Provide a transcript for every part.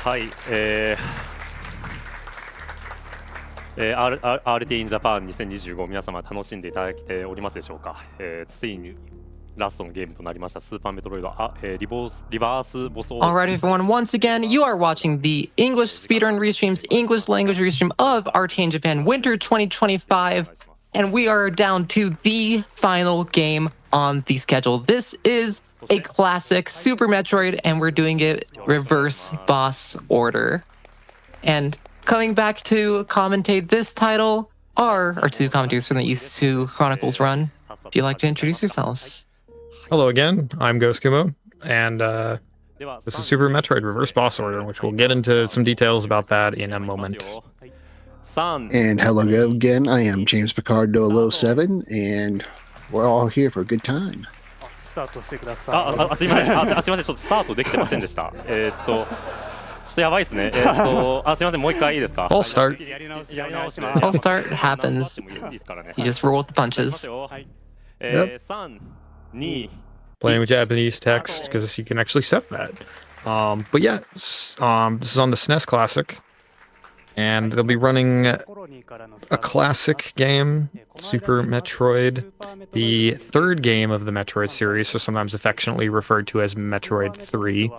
はい、RTA in Japan 2025皆様楽しんでいただけておりますでしょうか。ついにラストのゲームとなりましたスーパーメトロイドリバースボス。 Alright, everyone, once again, you are watching the English Speedrun Restreams English language restream of RTA in Japan Winter 2025, and we are down to the final game on the schedule. This is a classic Super Metroid, and we're doing it reverse boss order. And coming back to commentate this title are our two commentators from the East 2 Chronicles run. If you'd like to introduce yourselves. Hello again, I'm ghostkumo, and this is Super Metroid Reverse Boss Order, which we'll get into some details about that in a moment. And hello again, I am James Picard 007, and we're all here for a good time. すいません、ちょっとスタートできてませんでした。ちょっとやばいですね。すいません、もう一回いいですか。I'll start. I'll start happens. You just roll with the punches. Yep. Playing with Japanese text because you can actually set that. But yeah, this is on the SNES Classic, and they'll be running a classic game, Super Metroid, the third game of the Metroid series, so sometimes affectionately referred to as Metroid 3.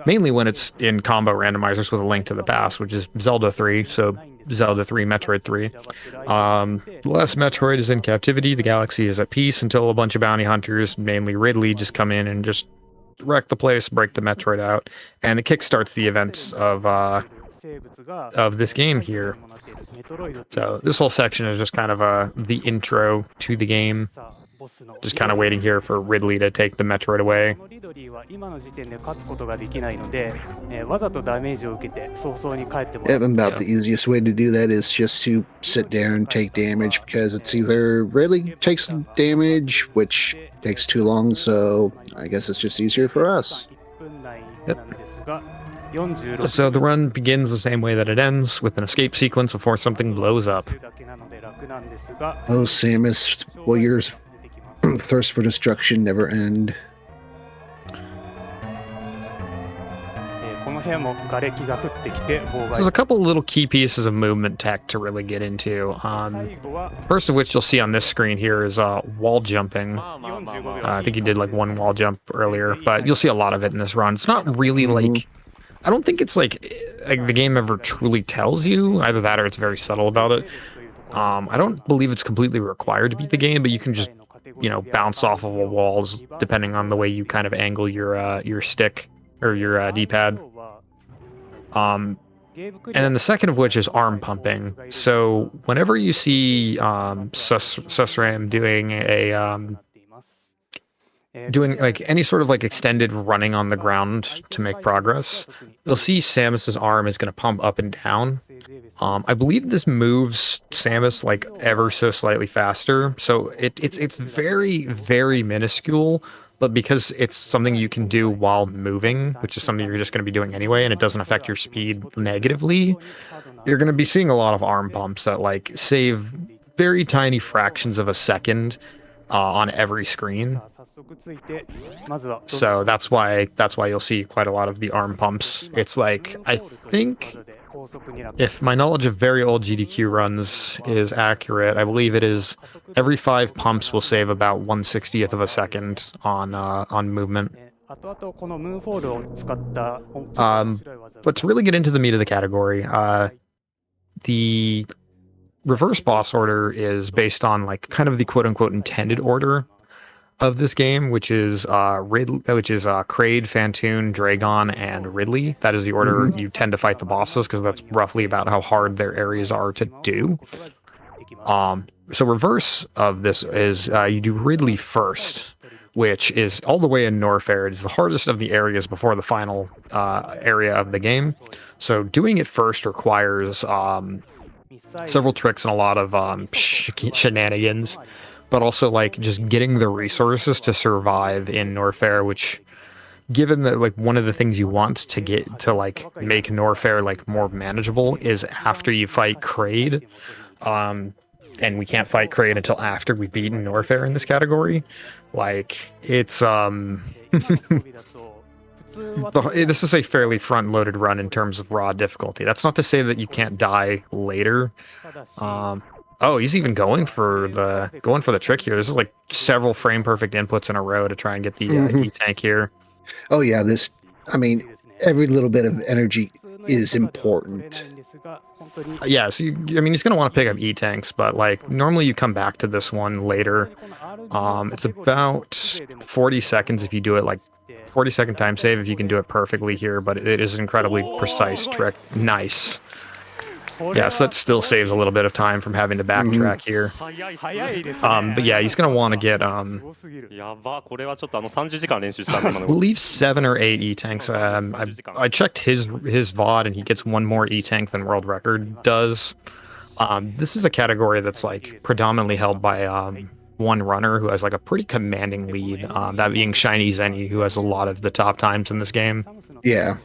Mainly when it's in combo randomizers with a link to the past, which is Zelda 3, so Zelda 3, Metroid 3. The last Metroid is in captivity, the galaxy is at peace until a bunch of bounty hunters, mainly Ridley, just come in and just wreck the place, break the Metroid out, and it kickstarts the events of this game here. So this whole section is just kind of the intro to the game. Just kind of waiting here for Ridley to take the Metroid away. Yep, about the easiest way to do that is just to sit there and take damage, because it's either Ridley takes damage, which takes too long, so I guess it's just easier for us. Yep. So the run begins the same way that it ends, with an escape sequence before something blows up. Oh, Samus, will your thirst for destruction never end? There's a couple little key pieces of movement tech to really get into. First of which you'll see on this screen here is wall jumping. I think he did like one wall jump earlier, but you'll see a lot of it in this run. It's not really like... I don't think it's like the game ever truly tells you. Either that or it's very subtle about it. I don't believe it's completely required to beat the game, but you can just, you know, bounce off of walls depending on the way you kind of angle your stick or your D-pad. And then the second of which is arm pumping. So whenever you see Restream doing like any sort of like extended running on the ground to make progress, you'll see Samus's arm is going to pump up and down. I believe this moves Samus like ever so slightly faster, so it's very, very minuscule, but because it's something you can do while moving, which is something you're just going to be doing anyway, and it doesn't affect your speed negatively, you're going to be seeing a lot of arm pumps that like save very tiny fractions of a second on every screen. So that's why you'll see quite a lot of the arm pumps. It's like, I think, if my knowledge of very old GDQ runs is accurate, I believe it is every 5 pumps will save about 1/60th of a second on movement. But to really get into the meat of the category, the reverse boss order is based on like kind of the quote-unquote intended order of this game, which is Kraid, Phantoon, Dragon, and Ridley. That is the order you tend to fight the bosses, because that's roughly about how hard their areas are to do. So reverse of this is you do Ridley first, which is all the way in Norfair. It's the hardest of the areas before the final area of the game. So doing it first requires several tricks and a lot of shenanigans, but also like just getting the resources to survive in Norfair, which, given that like one of the things you want to get to like make Norfair like more manageable is after you fight Kraid, and we can't fight Kraid until after we've beaten Norfair in this category. Like it's this is a fairly front-loaded run in terms of raw difficulty. That's not to say that you can't die later. Oh, he's even going for the trick here. This is like several frame-perfect inputs in a row to try and get the E-tank here. Oh yeah, every little bit of energy is important. Yeah, so he's going to want to pick up E-tanks, but like normally you come back to this one later. It's about 40 seconds if you do it, like 40-second time save if you can do it perfectly here, but it is an incredibly precise trick. Nice. Yeah, so that still saves a little bit of time from having to backtrack here. But yeah, he's going to want to get, I believe 7 or 8 E-tanks. I checked his VOD, and he gets 1 more E-tank than world record does. This is a category that's like predominantly held by one runner who has like a pretty commanding lead, that being Shiny Zenny, who has a lot of the top times in this game. Yeah.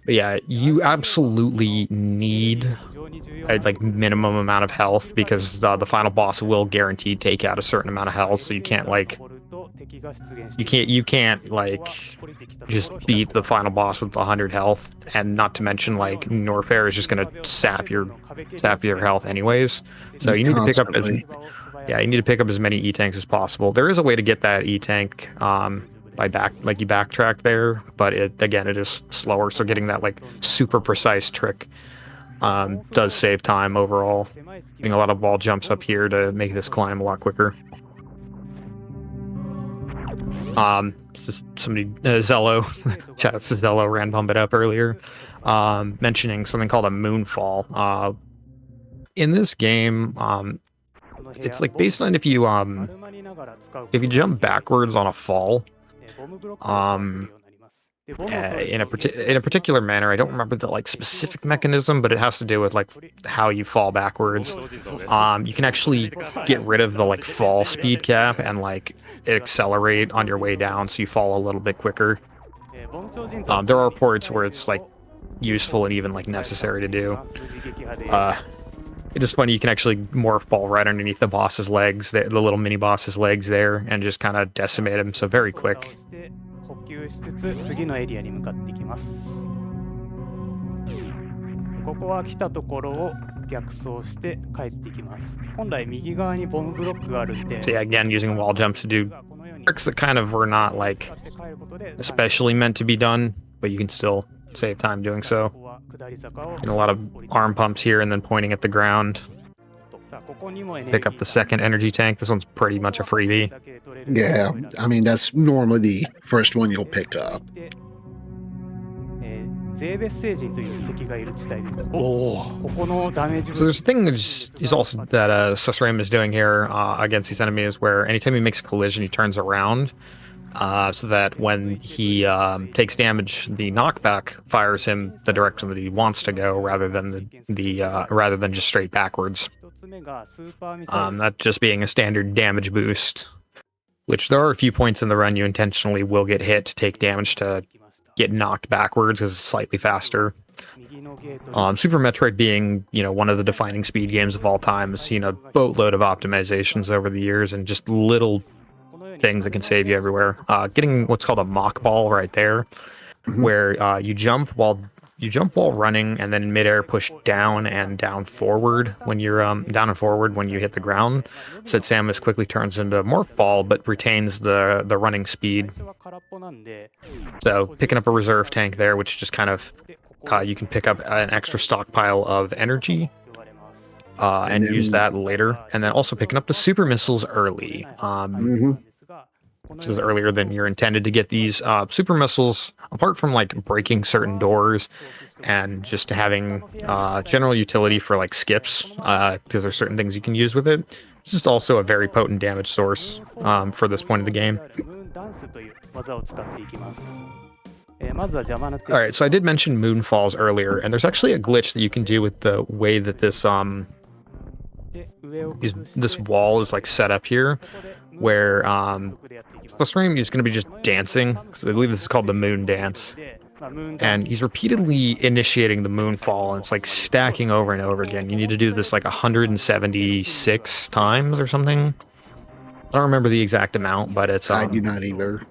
But yeah, you absolutely need a like minimum amount of health, because the final boss will guaranteed take out a certain amount of health, so you can't like just beat the final boss with 100 health, and not to mention like Norfair is just gonna sap your health anyways. So you need to pick up as many E-tanks as possible. There is a way to get that E-tank you backtrack there, but it is slower, so getting that like super precise trick does save time overall. Getting a lot of wall jumps up here to make this climb a lot quicker. It's just somebody, Zello, Zello ran Bump It Up earlier, mentioning something called a moonfall. In this game, it's like based on if you jump backwards on a fall, in a particular manner. I don't remember the like specific mechanism, but it has to do with like how you fall backwards. You can actually get rid of the like fall speed cap and like accelerate on your way down, so you fall a little bit quicker. There are reports where it's like useful and even like necessary to do. It is funny, you can actually morph ball right underneath the boss's legs, the little mini boss's legs there, and just kind of decimate him, so very quick. So yeah, again, using wall jumps to do tricks that kind of were not like especially meant to be done, but you can still save time doing so. And a lot of arm pumps here and then pointing at the ground. Pick up the second energy tank. This one's pretty much a freebie. Yeah, I mean, that's normally the first one you'll pick up. So there's a thing is also that Sasraim is doing here against these enemies, where anytime he makes a collision, he turns around. So that when he takes damage, the knockback fires him the direction that he wants to go, rather than rather than just straight backwards. That just being a standard damage boost, which there are a few points in the run you intentionally will get hit to take damage to get knocked backwards because it's slightly faster. Super Metroid being, one of the defining speed games of all time, has seen a boatload of optimizations over the years, and just little things that can save you everywhere. Getting what's called a mock ball right there, where you jump while running, and then in midair push down and down forward when you're down and forward when you hit the ground. So that Samus quickly turns into a morph ball, but retains the running speed. So picking up a reserve tank there, which just kind of you can pick up an extra stockpile of energy. And use that later, and then also picking up the super missiles early. This is earlier than you're intended to get these super missiles, apart from like breaking certain doors and just having general utility for like skips, because there's certain things you can use with it. This is also a very potent damage source for this point of the game. Alright, so I did mention Moonfalls earlier, and there's actually a glitch that you can do with the way that this wall is like set up here, where Restream is going to be just dancing. So I believe this is called the Moon Dance, and he's repeatedly initiating the Moonfall, and it's like stacking over and over again. You need to do this like 176 times or something. I don't remember the exact amount, but it's I do not either.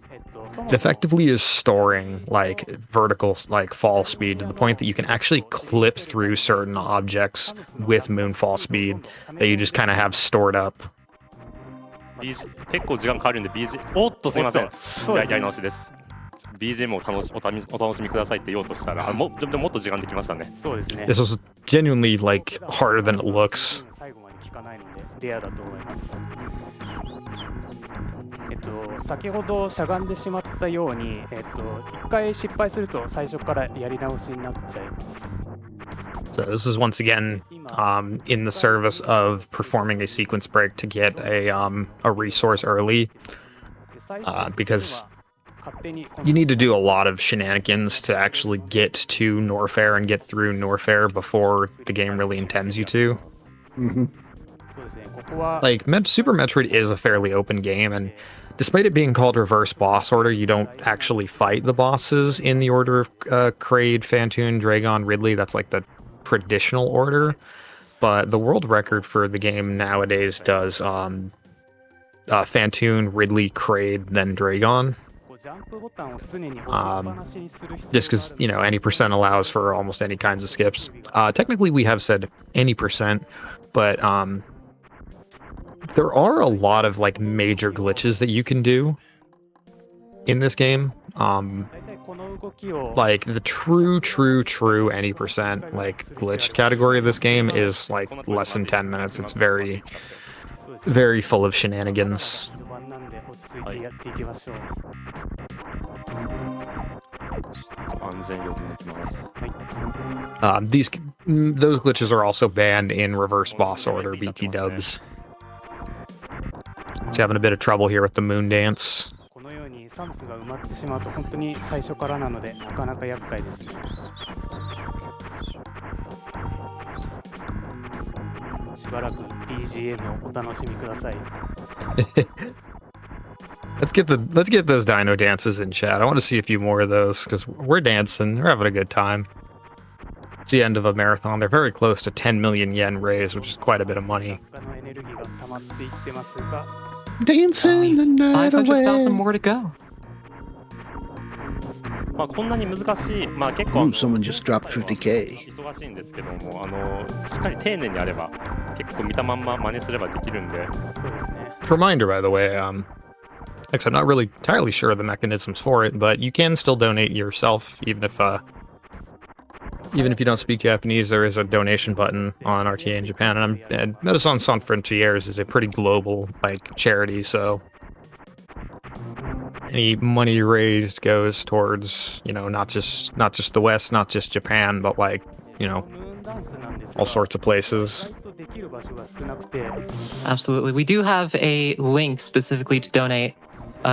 It effectively is storing like vertical like fall speed to the point that you can actually clip through certain objects with moonfall speed that you just kind of have stored up. 結構時間かかるんで BG おっとすみません。やり直しです。BGM をお楽しみくださいって言おうとしたら、でももっと時間できましたね。そうですね。This was genuinely like harder than it looks. 最後まで聞かないのでレアだと思います。先ほどしゃがんでしまったように、一回失敗すると最初からやり直しになっちゃいます。So this is once again in the service of performing a sequence break to get a resource early, because you need to do a lot of shenanigans to actually get to Norfair and get through Norfair before the game really intends you to. Mm-hmm. Like, Super Metroid is a fairly open game, and despite it being called reverse boss order, you don't actually fight the bosses in the order of Kraid, Phantoon, Dragon, Ridley. That's like the traditional order. But the world record for the game nowadays does Phantoon, Ridley, Kraid, then Dragon. Just because, you know, any percent allows for almost any kinds of skips. Technically, we have said any percent, but there are a lot of like major glitches that you can do in this game. Like the true any percent like glitched category of this game is like less than 10 minutes. It's very full of shenanigans. Those glitches are also banned in reverse boss order BT dubs. Just having a bit of trouble here with the moon dance. このようにサムスが埋まってしまうと本当に最初からなのでなかなか厄介ですね。しばらく BGM をお楽しみください。Let's get those dino dances in chat. I want to see a few more of those because we're dancing, we're having a good time. It's the end of a marathon. They're very close to 10 million yen raised, which is quite a bit of money. Dancing the night away. 500,000 more to go. まあこんなに難しい、まあ結構 someone just dropped 50k. 忙しいんですけども、しっかり丁寧にやれば結構見たまんま真似すればできるんで。そうですね。Reminder, by the way, actually, I'm not really entirely sure of the mechanisms for it, but you can still donate yourself, even if you don't speak Japanese. There is a donation button on RTA in Japan, and Médecins Sans Frontières is a pretty global like charity, so any money raised goes towards, you know, not just the West, not just Japan, but like, you know, all sorts of places. Absolutely. We do have a link specifically to donate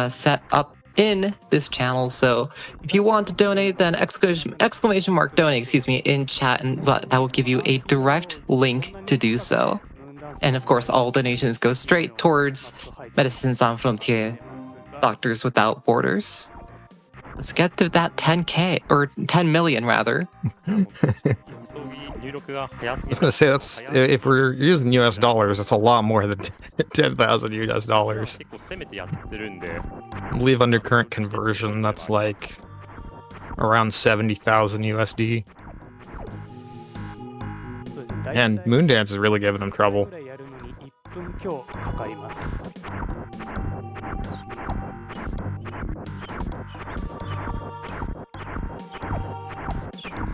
set up in this channel, so if you want to donate, then exclamation mark donate, excuse me, in chat, and that will give you a direct link to do so. And of course, all donations go straight towards Médecins Sans Frontières, Doctors Without Borders. Let's get to that 10k, or 10 million rather. I was gonna say, that's, if we're using US dollars, that's a lot more than 10,000 US dollars. I believe under current conversion, that's like around 70,000 USD. And Moondance is really giving them trouble.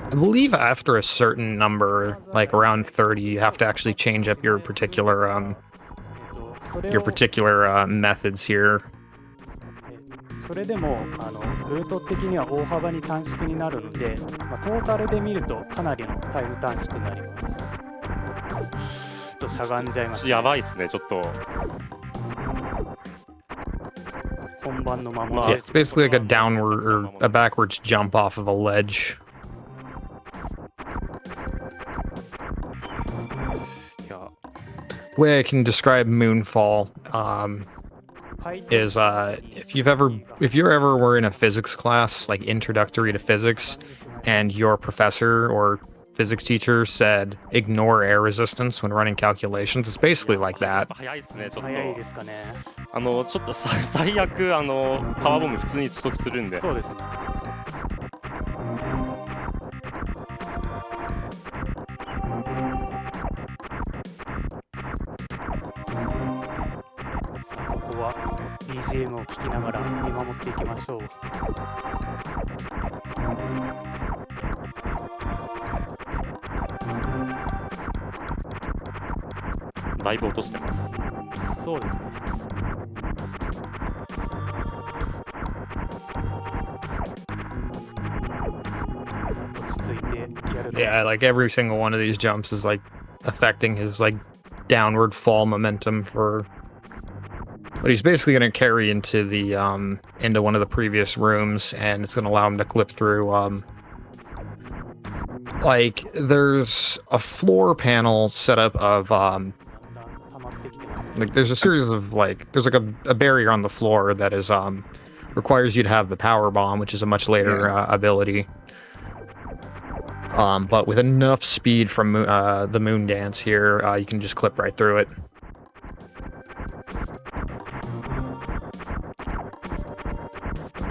I believe after a certain number, like around 30, you have to actually change up your particular methods here. それでもルート的には大幅に短縮になるので、トータルで見るとかなりのタイム短縮になります。ちょっとしゃがんじゃいました。やばいっすね、ちょっと。本番のまま。Yeah, it's basically like a downward or a backwards jump off of a ledge. Way I can describe Moonfall is if you ever were in a physics class, like introductory to physics, and your professor or physics teacher said ignore air resistance when running calculations. It's basically like that. 早いですね、ちょっと。早いですかね。ちょっと最悪、パワーボム普通に取得するんで。そうですね。さあ、ここは BGM を聴きながら見守っていきましょう。だいぶ落としてます。そうですね。落ち着いてやるの。 Yeah, like every single one of these jumps is like affecting his like downward fall momentum for but he's basically going to carry into the into one of the previous rooms, and it's going to allow him to clip through like there's a floor panel set up of 溜まってきてますよね。 like there's a series of like there's like a barrier on the floor that is requires you to have the power bomb, which is a much later ability. But with enough speed from the moon dance here, you can just clip right through it.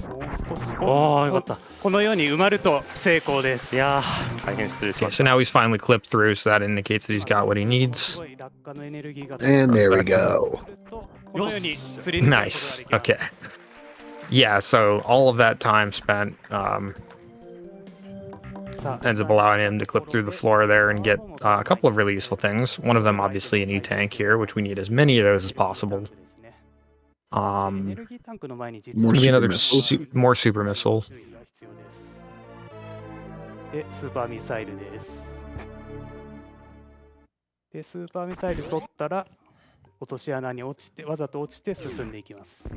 もう少し。おー、よかった。このように埋まると成功です。いやー、大変失礼し Okay, まし so た。 now he's finally clipped through, so that indicates that he's got what he す needs. ごい落下のエネルギーが And there we go. このようにすり抜けることがで Nice. きます。 Okay. Yeah, so all of that time spent さあ ends up allowing him to clip through the floor there and get a couple of really useful things. One of them, obviously, a new tank here, which we need as many of those as possible. エネ Um, ルギータンクの前に実 More は maybe another super missiles. more super missiles. 注意が必要です。で、スーパーミサイルです。で、スーパーミサイル取ったら、落とし穴に落ちて、わざと落ちて進んでいきます。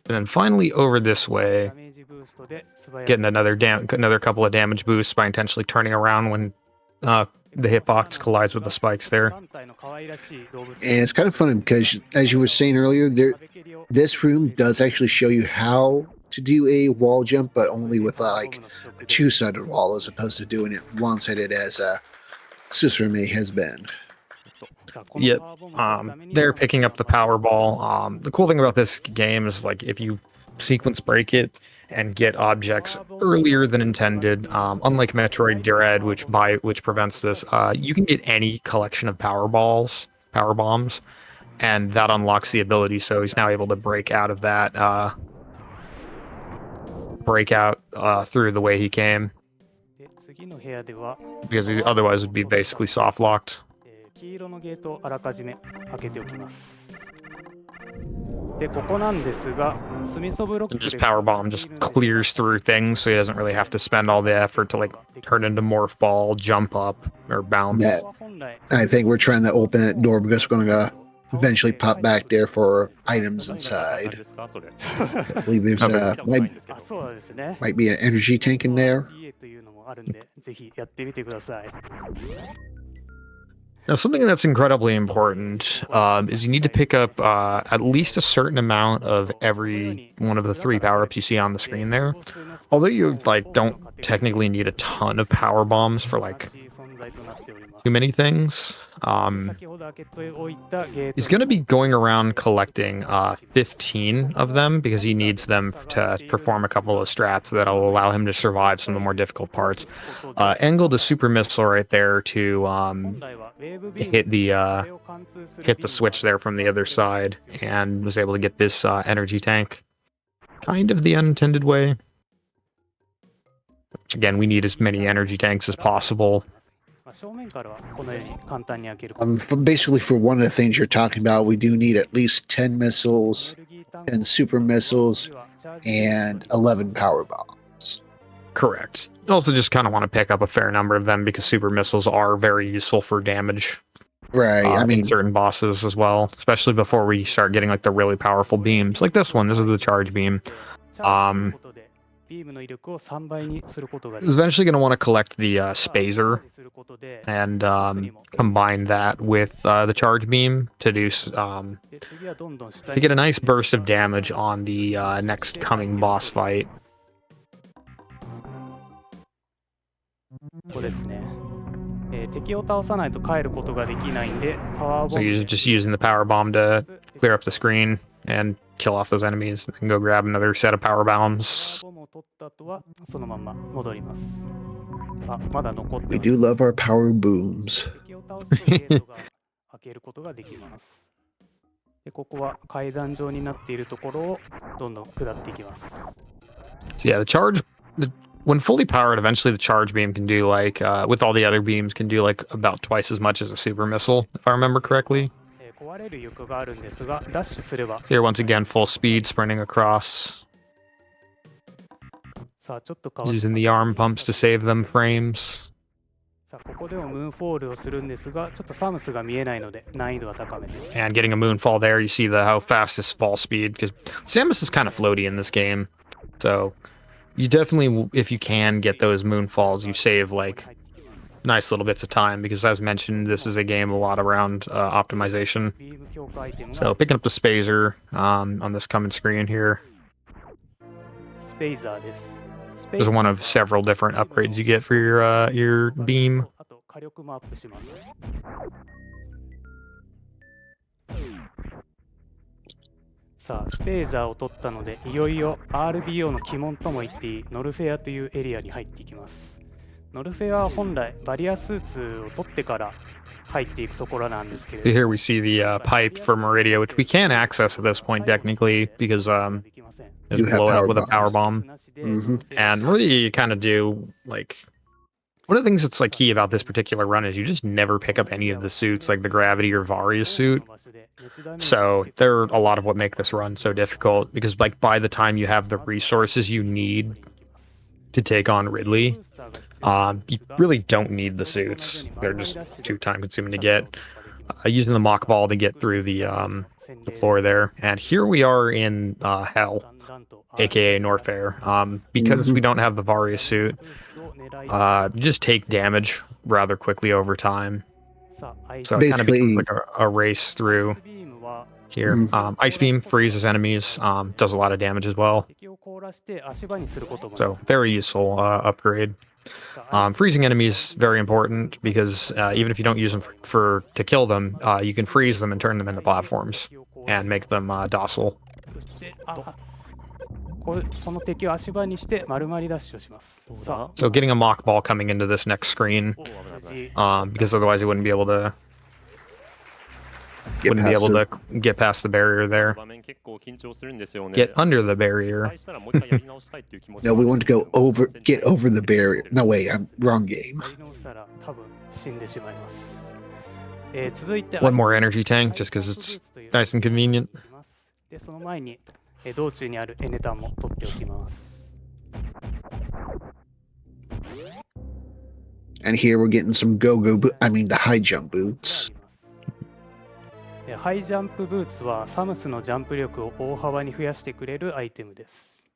And then finally over this ダ way, メージブーストで素早く getting another couple of damage boosts by intentionally turning around when the hitbox collides with the spikes there. 3体の可愛らしい動物 And it's kind of funny because, as you were saying earlier, this room does actually show you how to do a wall jump, but only with like a two-sided wall as opposed to doing it one-sided as Susurume has been. Yep. They're picking up the power ball. The cool thing about this game is like if you sequence break it and get objects earlier than intended, unlike Metroid Dread, which prevents this, you can get any collection of power bombs, and that unlocks the ability. So he's now able to break out of that, through the way he came, で次の部屋では because he otherwise would be basically soft locked. 黄色のゲートをあらかじめ開けておきます。で、ここなんですが、スミソブロック And で just power bomb just clears through things, so he doesn't really have to spend all the effort to like turn into morph ball, jump up, or bounce. Yeah. I think we're trying to open that door because we're going to eventually pop back there for items た。 inside. ですかそれ。 I believe there's ないんですけどあ、そうですね。 might be an energy tank in there. RTA というのもあるんで、ぜひやってみてください。 Now, something that's incredibly important is you need to pick up at least a certain amount of every one of the 3 power-ups you see on the screen there. Although you like don't technically need a ton of power bombs for like too many things. He's going to be going around collecting 15 of them because he needs them to perform a couple of strats that'll allow him to survive some of the more difficult parts. Angled a super missile right there to hit the switch there from the other side, and was able to get this energy tank kind of the unintended way. Which, again, we need as many energy tanks as possible. Basically, for one of the things you're talking about, we do need at least 10 missiles, 10 super missiles, and 11 power bombs. Correct. Also just kind of want to pick up a fair number of them because super missiles are very useful for damage. Right. I In mean, certain bosses as well, especially before we start getting like the really powerful beams. Like this one, this is the charge beam. Eventually going to want to collect the Spazer and combine that with the charge beam to do to get a nice burst of damage on the next coming boss fight. ここですね。敵を倒さないと帰ることができないんで、パワーボ So ム you're で just using the power bomb to clear up the screen and kill off those enemies, and go grab another set of power パワ bombs. ーボムを取った後はそのまま戻ります。あ、まだ残って We ます。 do love our power booms. 敵を倒すとゲートが開けることができます。で、ここは階段状になっているところをどんどん下っていきます。 So yeah, when fully powered, eventually the charge beam can do like, with all the other beams, can do like about twice as much as a super missile, if I remember correctly. 壊れる床があるんですが、ダッシュすれば Here, once again, full speed, sprinting across, さあちょっと変わって using the arm pumps to save them frames. さあここでもムーンフォールをするんですが、ちょっとサムスが見えないので難易度は高めです。 And getting a moonfall there, you see how fast his fall speed, because Samus is kind of floaty in this game. So you definitely, if you can get those moonfalls, you save like nice little bits of time, because as mentioned, this is a game a lot around optimization. ビーム強化アイテム So が picking up the Spazer on this coming screen here. スペイザーです。スペイ There's ザー one of several different upgrades you get for your beam. あと火力もアップします。さあスペイザーを取ったので、いよいよ RBO の鬼門とも言っていいノルフェアというエリアに入っていきます。ノルフェアは本来バリアスーツを取ってから入っていくところなんですけれど Here we see the pipe for Meridia, which we can access at this point technically, because You it'll have blow it up power with a power bomb. And Meridia, you kind of do like one of the things that's like key about this particular run is you just never pick up any of the suits, like the Gravity or Varius suit. So they're a lot of what make this run so difficult, because like by the time you have the resources you need to take on Ridley, you really don't need the suits. They're just too time consuming to get. Using the mock ball to get through the floor there. And here we are in Hell, aka Norfair. Because we don't have the Varia suit, you just take damage rather quickly over time. So it kind of becomes like a race through here. Ice Beam freezes enemies, does a lot of damage as well. So very useful upgrade. Freezing enemies very important, because even if you don't use them to kill them, you can freeze them and turn them into platforms and make them docile. この敵を足場にして丸まりダッシュをします。さあ So getting a mock ball coming into this next screen, because otherwise it wouldn't be able to get past the barrier there. 場面結構緊張するんですよね。 Get under the barrier. 失敗したらもう一回やり直したいっていう気持ち No, we want to get over the barrier. No, wait, I'm wrong game. やり直したら多分死んでしまいます。続いて One more energy tank, just because it's nice and convenient. でその前に道中にあるエネタンも取っておきます。 And here we're getting some the high jump boots. ハイジャンプブーツはサムスのジャンプ力を大幅に増やしてくれるアイテムです。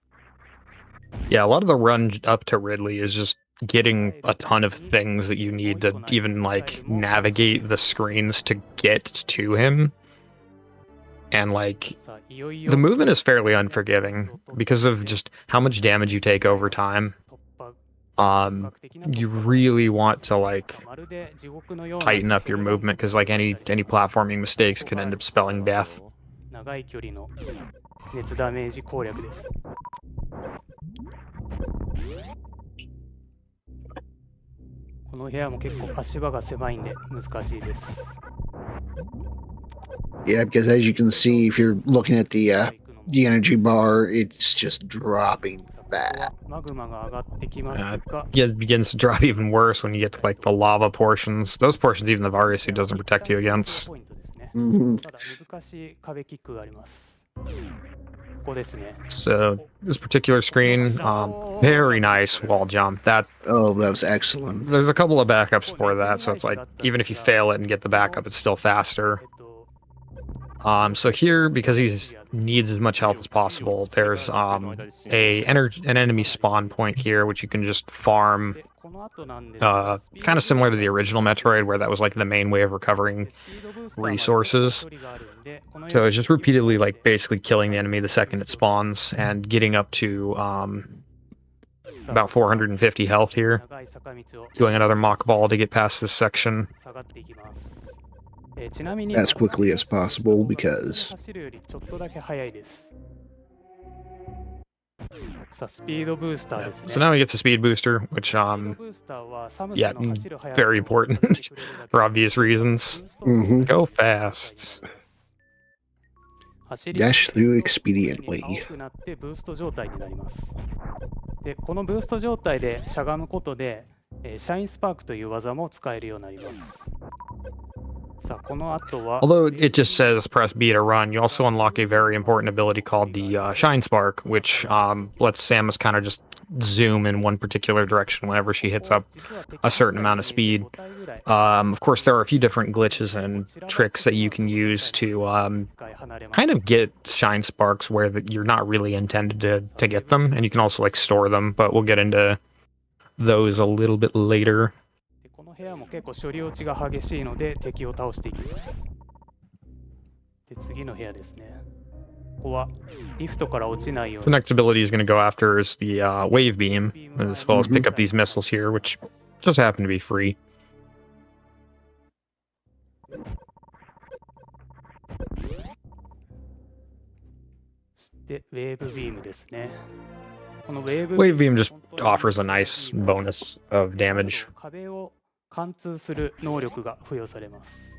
Yeah, a lot of the run up to Ridley is just getting a ton of things that you need to even like navigate the screens to get to him. And like the movement is fairly unforgiving because of just how much damage you take over time. You really want to like tighten up your movement, because like any platforming mistakes can end up spelling death. 長い距離の熱ダメージ攻略です。 この部屋も結構足場が狭いんで難しいです。 Yeah, because as you can see, if you're looking at the energy bar, it's just dropping fast. マグマが上がってきますが、 Yeah, it begins to drop even worse when you get to like the lava portions. Those portions even the Varius suit doesn't protect you against. ポイントですね。 Mhm. ただ難しい壁キックがあります。ここですね。 So this particular screen, very nice wall jump. That Oh, that was excellent. there's a couple of backups for that, so it's like even if you fail it and get the backup, it's still faster. So here, because he needs as much health as possible, there's an enemy spawn point here, which you can just farm. Kind of similar to the original Metroid, where that was like the main way of recovering resources. So it's just repeatedly like basically killing the enemy the second it spawns, and getting up to about 450 health here. 長い坂道を Doing another mock ball to get past this section. 下がっていきます。ちなみに As quickly as possible because 走るよりちょっとだけ速いです。さあ、スピードブースターですね。 So now he gets a speed booster, which スピードブースターはサムス yeah, の走る速さを very important for obvious reasons. Go fast. 走り dash through 青 expediently. くなってブースト状態になります。で、このブースト状態でしゃがむことで、シャインスパークという技も使えるようになります。さあ、この後は Although it just says press B to run, you also unlock a very important ability called the Shine Spark, which lets Samus kind of just zoom in one particular direction whenever she hits up a certain amount of speed. Of course, there are a few different glitches and tricks that you can use to kind of get Shine Sparks where you're not really intended to get them, and you can also like store them, but we'll get into those a little bit later. この部屋も結構処理落ちが激しいので敵を倒していきます。で、次の部屋ですね。ここはリフトから落ちないよう The に next ability is going to go after is the Wave Beam, as well as pick up these missiles here, which just happen to be free. そしてウェーブビームですね。このウェーブ Wave Beam just offers a nice bonus of damage. 壁を貫通する能力が付与されます。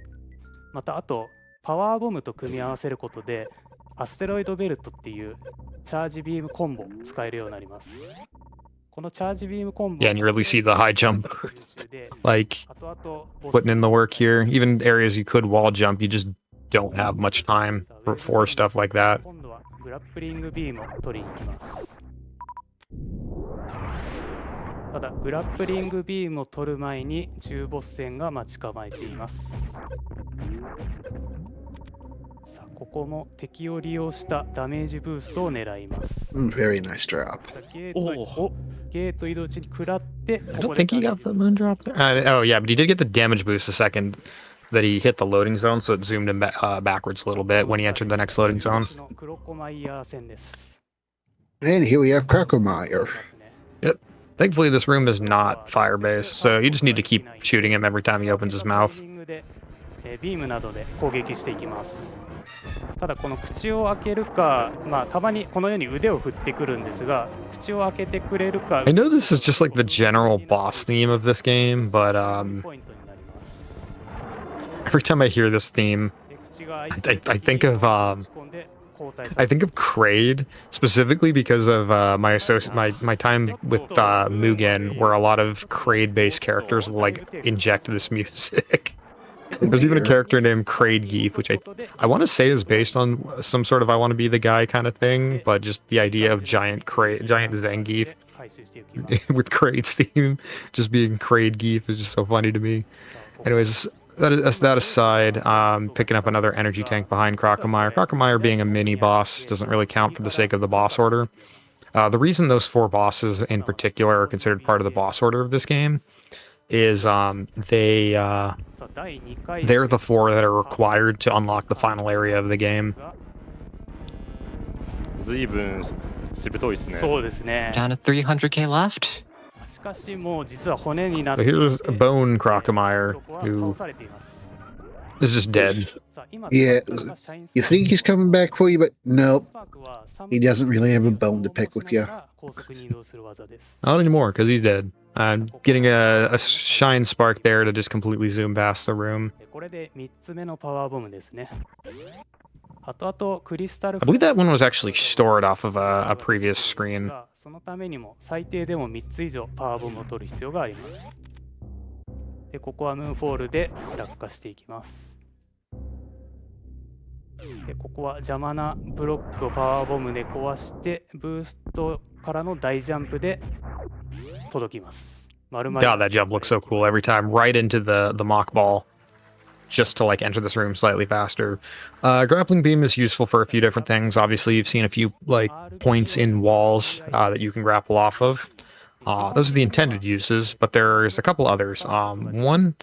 またあとパワーボムと組み合わせることでアステロイドベルトっていうチャージビームコンボを使えるようになります。このチャージビームコンボ Yeah, and you really see the high jump, で like 後々ボス putting in the work here. Even areas you could wall jump, you just don't have much time for stuff like that. 今度はグラップリングビームを取りに行きます。ただグラップリングビームを取る前に中ボス戦が待ち構えています。さあ、ここも敵を利用したダメージブーストを狙います。 Very nice drop. ゲート移動中に食らって I don't think he got the moon drop there. Oh, yeah, but he did get the damage boost the second that he hit the loading zone, so it zoomed him backwards a little bit when he entered the next loading zone. クロコマイヤー戦です。 And here we have Crocomire. Yep. Thankfully, this room is not fire-based, so you just need to keep shooting him every time he opens his mouth. ビームなどで攻撃していきます。ただこの口を開けるか、まあたまにこのように腕を振ってくるんですが、口を開けてくれるか。 I know this is just like the general boss theme of this game, but ポイントになります。 every time I hear this theme, で口が開い I て think of 打ち込んで交代させ I think of Kraid specifically because of my time with Mugen, where a lot of Kraid-based characters will like inject this music. There's even a character named Kraid Geef, which I want to say is based on some sort of I want to be the guy kind of thing, but just the idea of giant Zangief 回収していきます。 with Kraid's theme just being Kraid Geef is just so funny to me. Anyways, that aside, picking up another energy tank behind Crocomire. Crocomire being a mini boss doesn't really count for the sake of the boss order. The reason those 4 bosses in particular are considered part of the boss order of this game is they're the 4 that are required to unlock the final area of the game. 随分しぶといですね。そうですね。 Down to 300k left. しかしもう実は骨になっ So てい here's て a bone Crocomire ここは who 倒されています。 is just dead. さあ今 Yeah, 使ったのがシャインス You パーク think he's coming back for you, but nope. スパークはサム He doesn't really have a bone to pick with you. 高速に移動する技です。 Not anymore, because he's dead. I'm getting a shine spark there to just completely zoom past the room. これで3つ目のパワーボムですね。あとあとクリスタル I believe that one was actually stored off of a previous screen. そのためにも最低でも3つ以上パワーボムを取る必要があります。でここはムーンフォールで落下していきます。でここは邪魔なブロックをパワーボムで壊してブーストからの大ジャンプで届きます。丸々 God, that jump looks so cool every time, right into the mock ball, just to like enter this room slightly faster. Grappling beam is useful for a few different things. Obviously, you've seen a few like points in walls that you can grapple off of. Those are the intended uses, but there's a couple others. One,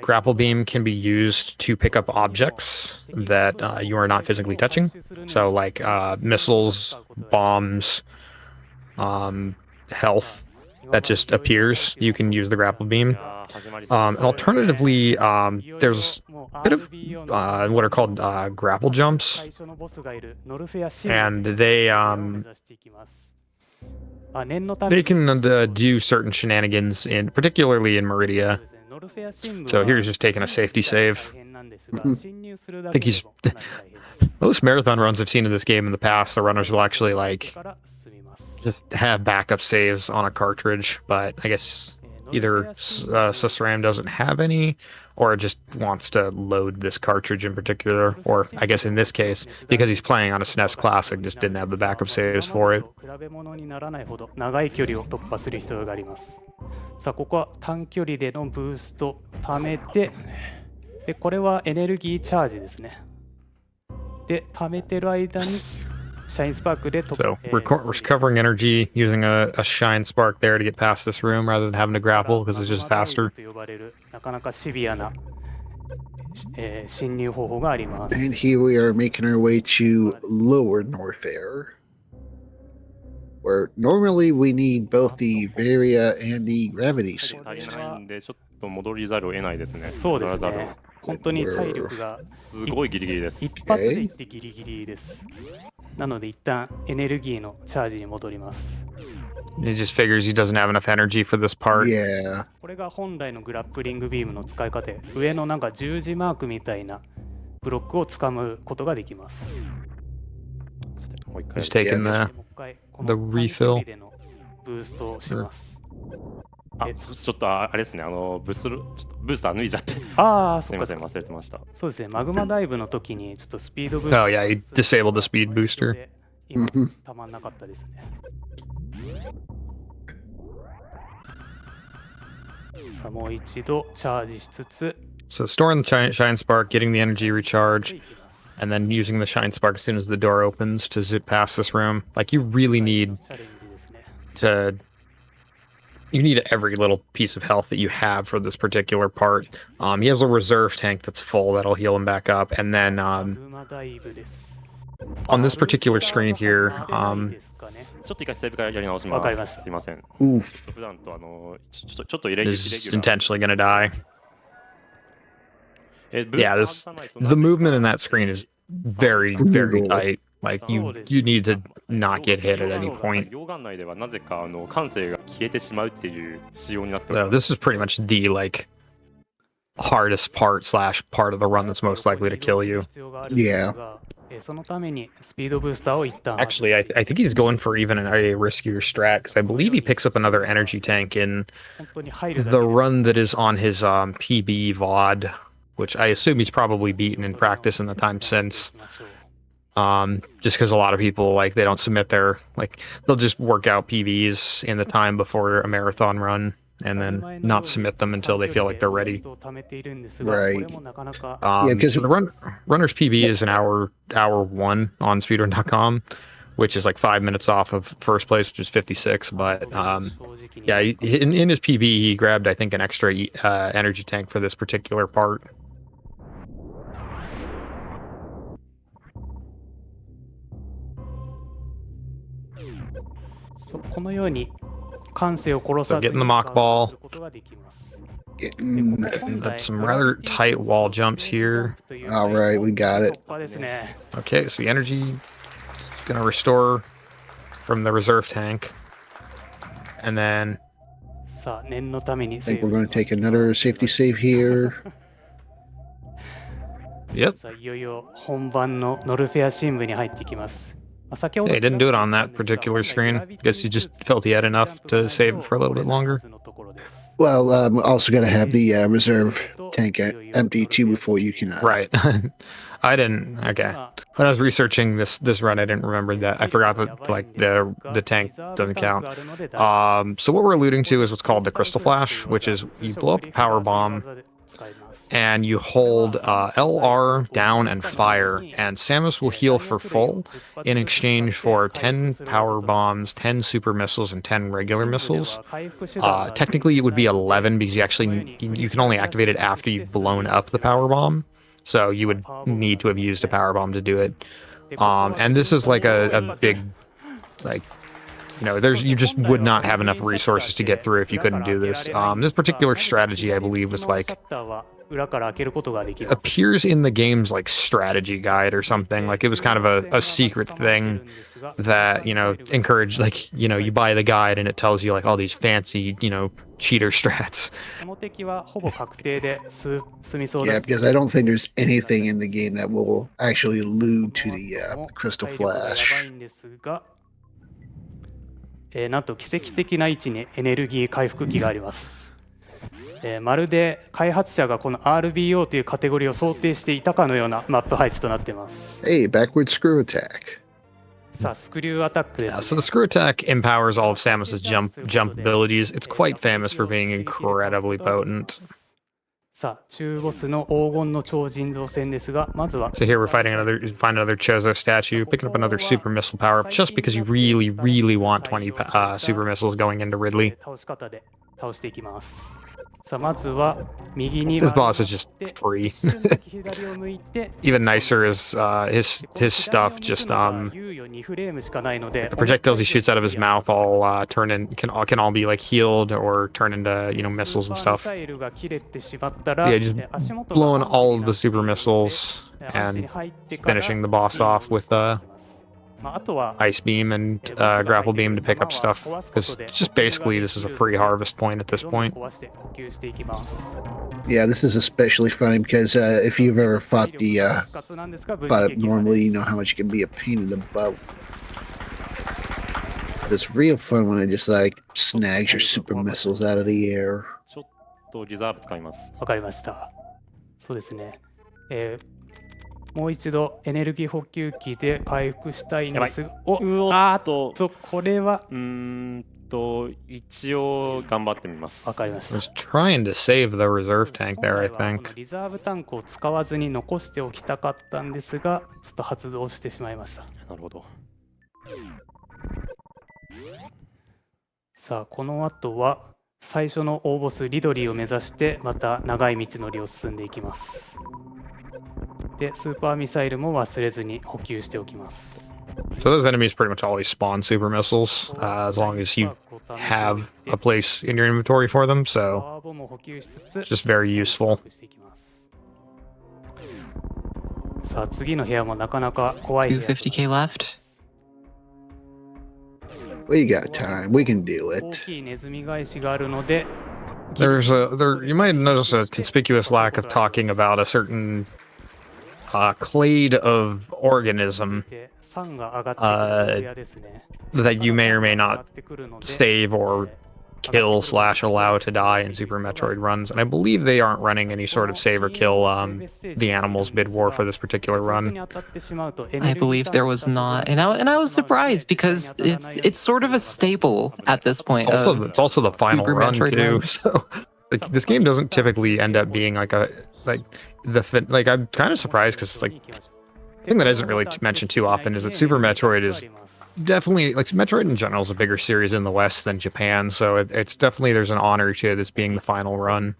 grapple beam can be used to pick up objects that you are not physically touching. So like missiles, bombs, health, that just appears, you can use the grapple beam. Alternatively, there's a bit of what are called grapple jumps, and they can do certain shenanigans particularly in Meridia. So here's just taking a safety save. I think he's most marathon runs I've seen in this game in the past, the runners will actually like just have backup saves on a cartridge, but I guess either Restream doesn't have any, or it just wants to load this cartridge in particular, or I guess in this case, because he's playing on a SNES Classic, just didn't have the backup saves for it. 長い距離を突破する必要があります。さあ、ここは短距離でのブースト貯めて、でこれはエネルギーチャージですね。で、貯めてる間にシャインスパークで突破。So recovering energy using a shine spark there to get past this room rather than having to grapple because it's just faster. と呼ばれるなかなかシビアな侵入方法があります。 And here we are making our way to lower North Air, where normally we need both the Varia and the Gravity Suit. 足りないんでちょっと戻りざるを得ないですね。そうです戻らざるをね。本当に体力がすごいギリギリです。一発でいってギリギリです。なので一旦エネルギーのチャージに戻ります。 He just figures he doesn't have enough energy for this part. Yeah. これが本来のグラップリングビームの使い方。上のなんか十字マークみたいなブロックを掴むことができます。もう一回 Just taking the refill. ブーストをします。ちょっとあれですね、ブースター脱いじゃって。ああ、すみません、忘れてました。そうですね、マグマダイブの時にちょっとスピードブースト。Oh yeah, he disabled the speed booster. 今、たまんなかったですね。さあ、もう一度チャージしつつ。So storing the shine spark, getting the energy recharge, and then using the shine spark as soon as the door opens to zip past this room. Like you really need to. You need every little piece of health that you have for this particular part. He has a reserve tank that's full that'll heal him back up, and then on this particular screen here, ちょっと一回セーブからやり直します。すいません。普段とちょっとis intentionally gonna die. Yeah, the movement in that screen is very tight. Like you need to not get hit at any point. So this is pretty much the like hardest part / part of the run that's most likely to kill you. Yeah. Actually, I think he's going for even a riskier strat because I believe he picks up another energy tank in the run that is on his PB VOD, which I assume he's probably beaten in practice in the time since. Just because a lot of people like they don't submit their they'll just work out PBs in the time before a marathon run and then not submit them until they feel like they're ready. Right. Yeah, because the runner's PB is an hour 1 on speedrun.com, which is like 5 minutes off of first place, which is 56. But yeah, in his PB he grabbed I think an extra energy tank for this particular part. このように感性を殺さずに getting the mock ball. することができます。 Some rather tight wall jumps here. All right, we got it. Okay, so the energy is going to restore from the reserve tank. And then I think we're going to take another safety save here. Yep. いよいよ本番のノルフェア新聞に入ってきます。 Yeah, he didn't do it on that particular screen. Guess he just felt he had enough to save it for a little bit longer. Well, also got to have the reserve tank empty too before you can. Right. I didn't. Okay. When I was researching this run, I didn't remember that. I forgot that like the tank doesn't count. So what we're alluding to is what's called the crystal flash, which is you blow up a power bomb. And you hold LR down and fire, and Samus will heal for full in exchange for 10 power bombs, 10 super missiles, and 10 regular missiles. Technically, it would be 11 because you can only activate it after you've blown up the power bomb. So you would need to have used a power bomb to do it. And this is like a big, like you just would not have enough resources to get through if you couldn't do this. This particular strategy, I believe, was like appears in the game's like strategy guide or something. Like it was kind of a secret thing that encouraged, like you buy the guide and it tells you like all these fancy cheater strats. Yeah, because I don't think there's anything in the game that will actually allude to the crystal flash. なんと奇跡的な位置にエネルギー回復機があります。まるで開発者がこの RBO というカテゴリーを想定していたかのようなマップ配置となっています。Hey, backward screw attack. さあ、スクリューアタックです。So the screw attack empowers all of Samus's jump abilities. It's quite famous for being incredibly potent. さあ、中ボスの黄金の超人造戦ですが、まずは So here we're find another Chozo statue, picking up another super missile power up just because you really want 20 super missiles going into Ridley. 倒し方で倒していきます。さあ、まずは右に This boss is just free. Even nicer is his stuff. Just the projectiles he shoots out of his mouth all can all be like healed or turn into missiles and stuff. Yeah, just blowing all of the super missiles and finishing the boss off with Ice Beam and Grapple Beam to pick up stuff. Because just basically this is a free harvest point at this point. Yeah, this is especially funny because if you've ever fought it normally, you know how much it can be a pain in the butt. It's real fun when it just like snags your super missiles out of the air. ちょっとリザーブ使います。わかりました。そうですね。もう一度エネルギー補給機で回復したいんですが、これは一応頑張ってみます。わかりました。I was trying to save the reserve tank there, I think. リザーブタンクを使わずに残しておきたかったんですが、ちょっと発動してしまいました。なるほど。さあ、この後は最初の大ボスリドリーを目指してまた長い道のりを進んでいきます。で、スーパーミサイルも忘れずに補給しておきます。So those enemies pretty much always spawn super missiles, as long as you have a place in your inventory for them, so it's just very useful. さあ、次の部屋もなかなか怖い部屋。250k left. We got time. We can do it. 大きいネズミ返しがあるので、 You might notice a conspicuous lack of talking about a certain clade of organism that you may or may not save or kill / allow to die in Super Metroid runs, and I believe they aren't running any sort of save or kill the animals bid war for this particular run. I believe there was not, and I was surprised because it's sort of a staple at this point. It's also the final Super run Metroid too. runs. So like, this game doesn't typically end up being like I'm kind of surprised because like the thing that isn't really mentioned too often is that Super Metroid is definitely, like, Metroid in general is a bigger series in the West than Japan, so it's definitely, there's an honor to this being the final run.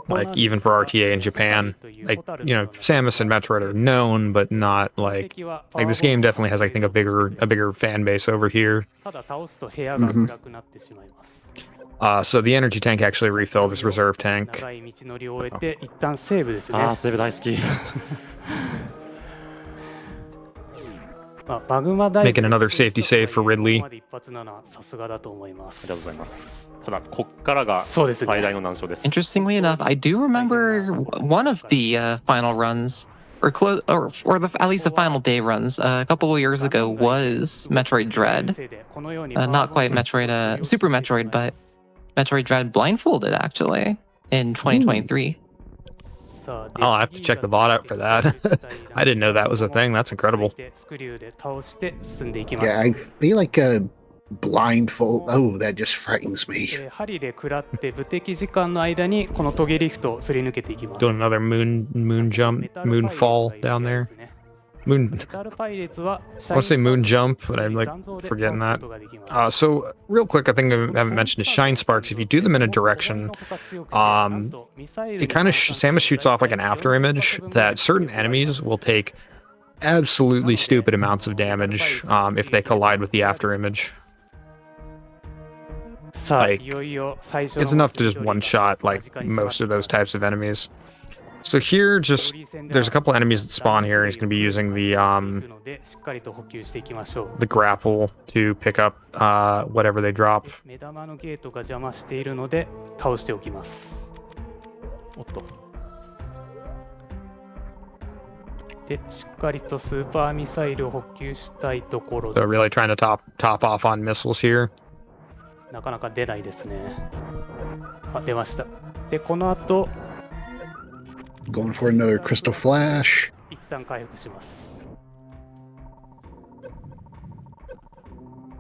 Like, even for RTA in Japan, like, Samus and Metroid are known, but not like this game definitely has, I think, a bigger fan base over here. So the energy tank actually refilled this reserve tank. Making another safety save for Ridley. Interestingly enough, I do remember one of the final runs, or at least the final day runs, a couple of years ago was Metroid Dread. Not quite Metroid, Super Metroid, but Metroid Dread blindfolded actually in 2023. I'll have to check the bot out for that. I didn't know that was a thing. That's incredible. Yeah, I feel like a blindfold. Oh, that just frightens me. Doing another moon jump, moon fall down there. I want to say moon jump, but I'm like forgetting that. So real quick, I think I haven't mentioned is shine sparks. If you do them in a direction, it kind of Samus shoots off like an after image that certain enemies will take absolutely stupid amounts of damage if they collide with the after image. さあ、 Like, いよいよ最初の It's enough to just 緑が one shot like 間近に迫って most of those types of enemies. So here, just there's a couple enemies that spawn here, and he's going to be using the しっかりと補給していきましょう。 the grapple to pick up whatever they drop. 目玉のゲートが邪魔しているので倒しておきます。おっと。で、しっかりとスーパーミサイルを補給したいところ So です。 really trying to top off on missiles here. なかなか出ないですね。あ、出ました。で、この後、 Going for another crystal flash. 一旦回復します。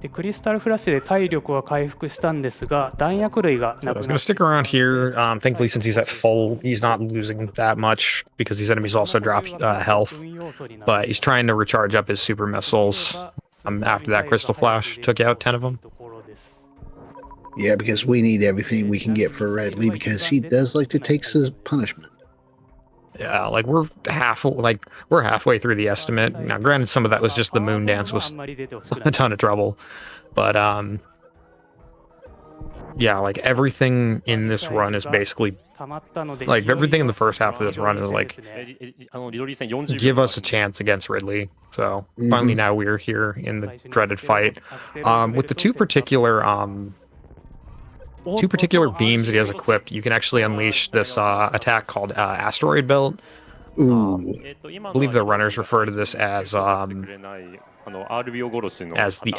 で、クリスタルフラッシュで体力は回復したんですが、弾薬類が So な I く was な going っ to stick around here. Thankfully, since he's at full, he's not losing that much because these enemies also drop health. But he's trying to recharge up his super missiles. After that crystal flash took out 10 of them. Yeah, because we need everything we can get for Redley because he does like to take his punishment. Yeah, like we're halfway through the estimate. Now, granted, some of that was just the moon dance was a ton of trouble, but yeah, like everything in this run is basically like everything in the first half of this run is like give us a chance against Ridley. So finally, now we're here in the dreaded fight with the two particular beams that he has equipped. You can actually unleash this attack called Asteroid Belt. I believe the runners refer to this as the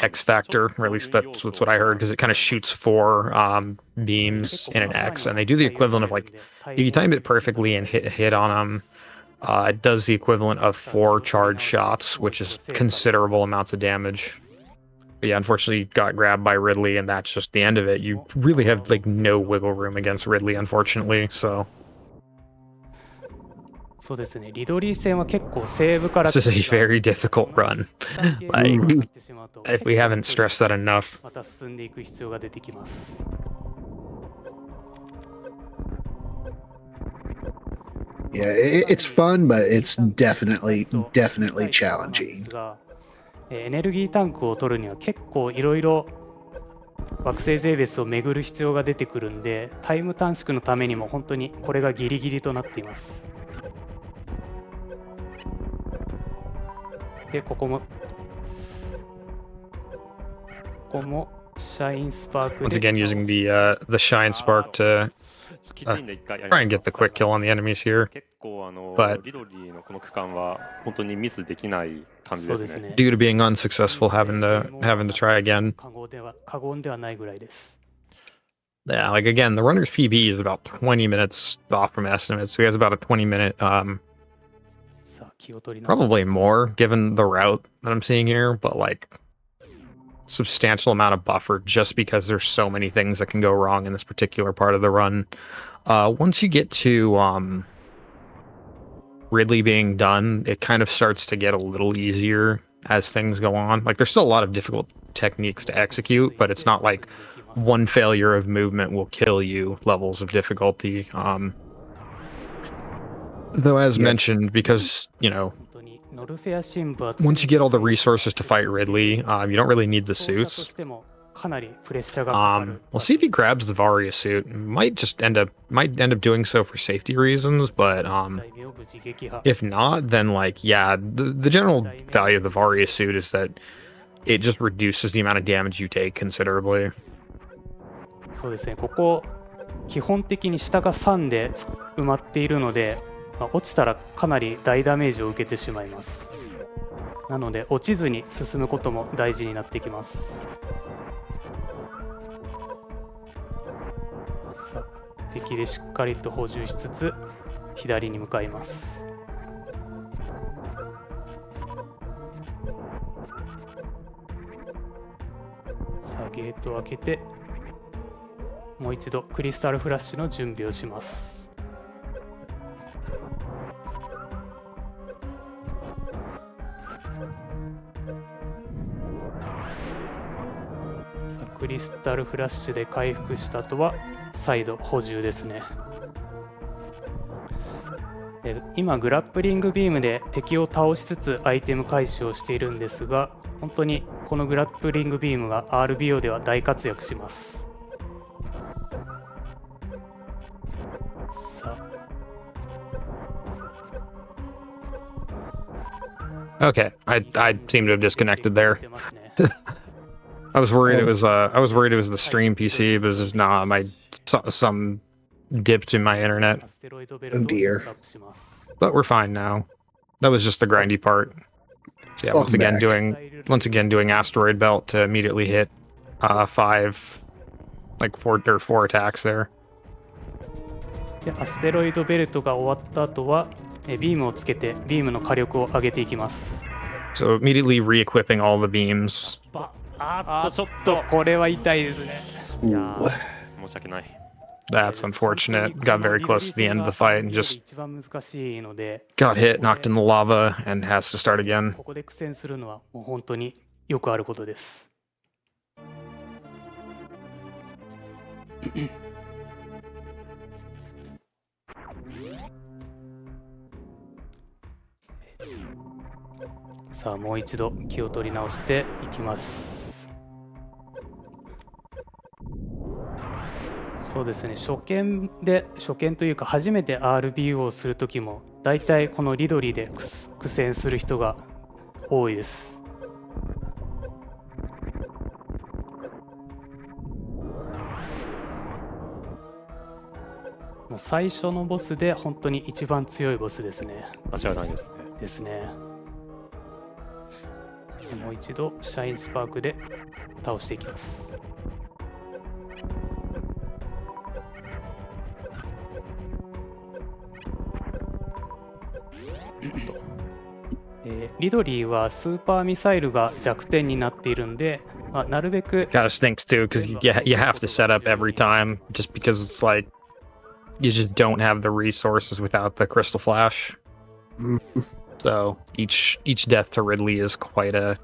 X Factor, or at least that's what I heard, because it kind of shoots 4 beams in an X, and they do the equivalent of like if you time it perfectly and hit on them. It does the equivalent of 4 charged shots, which is considerable amounts of damage. But yeah, unfortunately got grabbed by Ridley, and that's just the end of it. You really have like no wiggle room against Ridley, unfortunately. So そうですね、リドリー戦は結構西部から this is a very difficult run. Like, if we haven't stressed that enough. また進んでいく必要が出てきます。 Yeah, it's fun, but it's definitely challenging. エネルギータンクを取るには結構いろいろ惑星ゼーベスを巡る必要が出てくるんで、タイム短縮のためにも本当にこれがギリギリとなっています。で、ここもシャインスパークで Once again, using the shine spark to try and get the quick kill on the enemies here. 結構But リドリーのこの区間は本当にミスできない感じですね。 due to being unsuccessful, having to try again. 過言ではないぐらいです。 Yeah, like again, the runner's PB is about 20 minutes off from estimates, so he has about a 20-minute, さあ、気を取り直して probably more given the route that I'm seeing here, but like substantial amount of buffer just because there's so many things that can go wrong in this particular part of the run. Once you get to Ridley being done, it kind of starts to get a little easier as things go on. Like there's still a lot of difficult techniques to execute, but it's not like one failure of movement will kill you levels of difficulty. Though as mentioned, because, you know, once you get all the resources to fight Ridley, you don't really need the suits. かなりプレッシャーがかかる。 We'll see if he grabs the Varia suit. Might end up doing so for safety reasons, but 大名無事撃破。 if not, then like yeah, the general value of the Varia suit is that it just reduces the amount of damage you take considerably. そうですね、ここ基本的に下が3で埋まっているので、落ちたらかなり大ダメージを受けてしまいます。なので落ちずに進むことも大事になってきます。さあ、敵でしっかりと補充しつつ左に向かいます。さあ、ゲートを開けてもう一度クリスタルフラッシュの準備をします。さあ、クリスタルフラッシュで回復した後は再度補充ですね。今グラップリングビームで敵を倒しつつアイテム回収をしているんですが、本当にこのグラップリングビームが RBO では大活躍します。さあ Okay, I seem to have disconnected there. 出てますね。I was worried it was the stream PC, but it's nah, some dipped in my internet. アステロイドベルトをセットアップします。 But we're fine now. That was just the grindy part. So yeah, Welcome back. once again doing asteroid belt to immediately hit 4 attacks there. でアステロイドベルトが終わった後はビームをつけてビームの火力を上げていきます。 So immediately re-equipping all the beams. ちょっとこれは痛いですね。いやー申し訳ない。 That's unfortunate. Got very close to the end of the fight and just 一番難しいので、 got hit, knocked in the lava, and has to start again. ここで苦戦するのはもう本当によくあることです。さあもう一度気を取り直していきます。そうですね、初見というか初めて RBO をするときもだいたいこのリドリーで苦戦する人が多いです。もう最初のボスで本当に一番強いボスですね。間違いないですね。ですね。もう一度シャインスパークで倒していきます。リドリーはスーパーミサイルが弱点になっているんで、なるべく Kind of stinks too, because you have to set up every time, just because it's like you just don't have the resources without the crystal flash. So each death to Ridley is quite a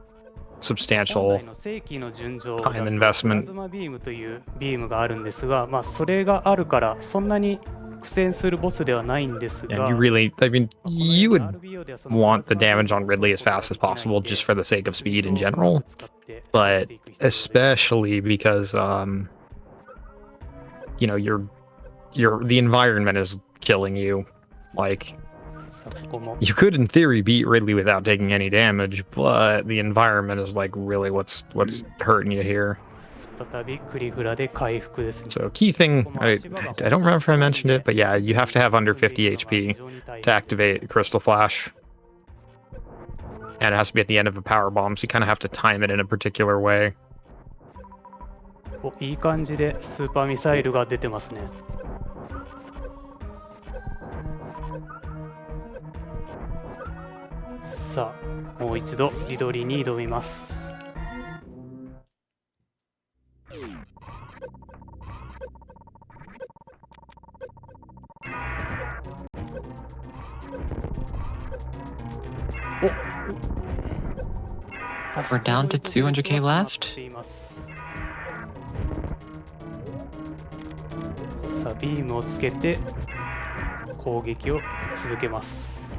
本 substantial 来の正規の順序 time だと investment. プラズマビームというビームがあるんですが、それがあるからそんなに苦戦するボスではないんですが、 And you really, I mean, you would RBO ではその want the damage on Ridley as fast as possible just for the sake of speed in general, 使って倒 but していく必要があります especially because you know, the environment is killing you. Like さあここも you could in theory beat Ridley without taking any damage, but the environment is like really what's hurting you here. 再びクリフラで回復ですね。 So key thing, I don't remember if I mentioned it, but yeah, you have to have under 50 HP to activate Crystal Flash. And it has to be at the end of a power bomb, so you kind of have to time it in a particular way. おいい感じでスーパーミサイルが出てますね。さあもう一度リドリーに挑みます。We're down to 200k left. さあビームをつけて攻撃を続けます。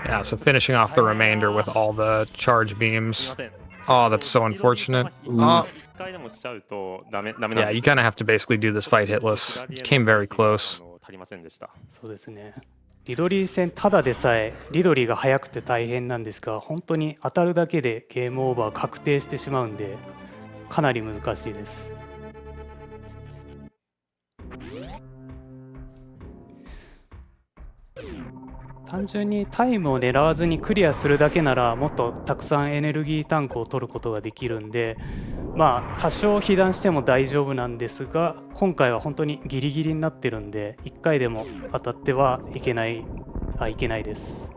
Yeah, so finishing off the remainder with all the charge すい beams. ません。 Oh, that's so unfortunate. 一回でもしちゃうとダメなん Yeah, です you kind of have to basically do this fight hitless. You came very close. 足りませんでした。そうですね。リドリー戦ただでさえリドリーが速くて大変なんですが、本当に当たるだけでゲームオーバー確定してしまうんでかなり難しいです。単純にタイムを狙わずにクリアするだけならもっとたくさんエネルギータンクを取ることができるんで、多少被弾しても大丈夫なんですが、今回は本当にギリギリになってるんで1回でも当たってはいけないです。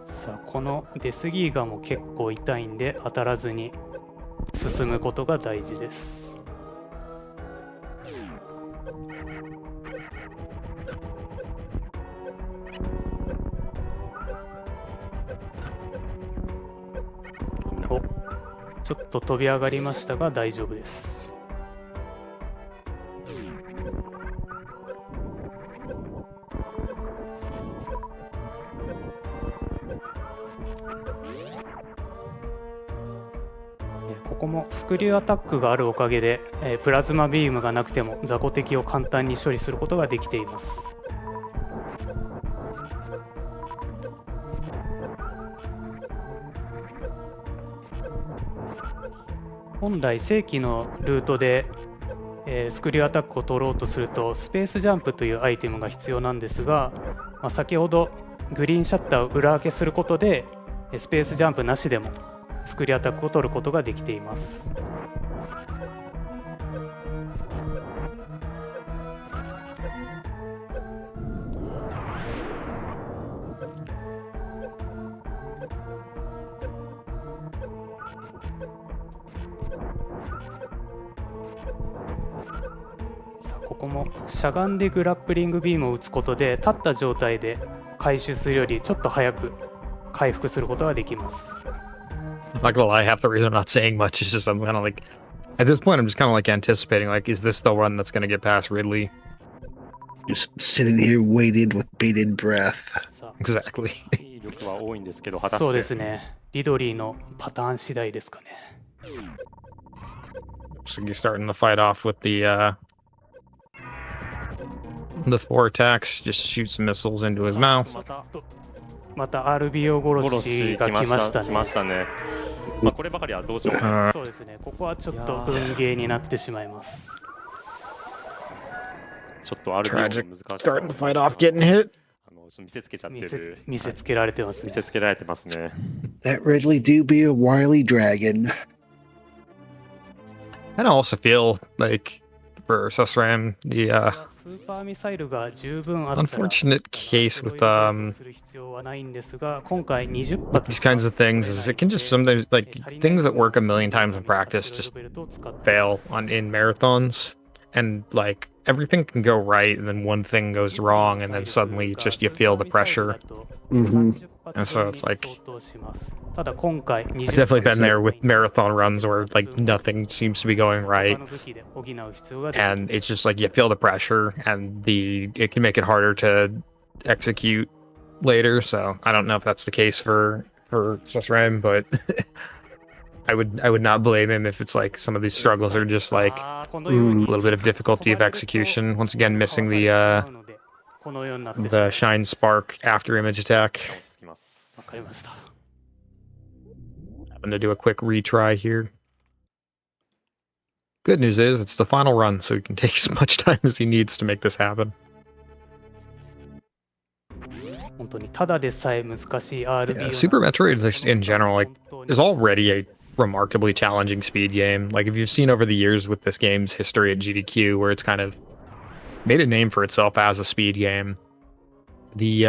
さあこのデスギーガも結構痛いんで当たらずに進むことが大事です。ちょっと飛び上がりましたが大丈夫です。ここもスクリューアタックがあるおかげで、プラズマビームがなくても雑魚敵を簡単に処理することができています。本来正規のルートで、スクリューアタックを取ろうとするとスペースジャンプというアイテムが必要なんですが、先ほどグリーンシャッターを裏開けすることでスペースジャンプなしでもスクリューアタックを取ることができています。ここもしゃがんでグラップリングビームを打つことで立った状態で回収するよりちょっと早く回復することができます。Not gonna lie, half the reason I'm not saying much is just I'm kind of like, at this point, I'm just kind of like anticipating, like, is this the one that's gonna get past Ridley? Just sitting here waited with bated breath. Exactly. 力は多いんですけど、果たして。そうですね。リドリーのパターン次第ですかね。So you're starting to fight off with the 4 attacks, just shoot some missiles into his mouth. また RBO 殺しが来ましたね。来ましたね。こればかりはどうしようもない。そうですね。ここはちょっと運ゲーになってしまいます。ちょっと RBO 難しい。Starting to fight off, getting hit. 見せつけちゃってる。見せつけられてますね。見せつけられてますね。That Ridley do be a wily dragon. And I also feel like for Restream, the unfortunate case with these kinds of things is it can just sometimes, like, things that work a million times in practice just fail in marathons, and like everything can go right and then one thing goes wrong and then suddenly just you feel the pressure. And so it's like, I've definitely been there with marathon runs where like nothing seems to be going right, and it's just like you feel the pressure and it can make it harder to execute later. So I don't know if that's the case for Restream, but I would not blame him if it's like some of these struggles are just like a little bit of difficulty of execution. Once again, missing the shine spark after image attack. Having to do a quick retry here. Good news is it's the final run, so he can take as much time as he needs to make this happen. Super Metroid in general, like, is already a remarkably challenging speed game. Like, if you've seen over the years with this game's history at GDQ, where it's kind of made a name for itself as a speed game, the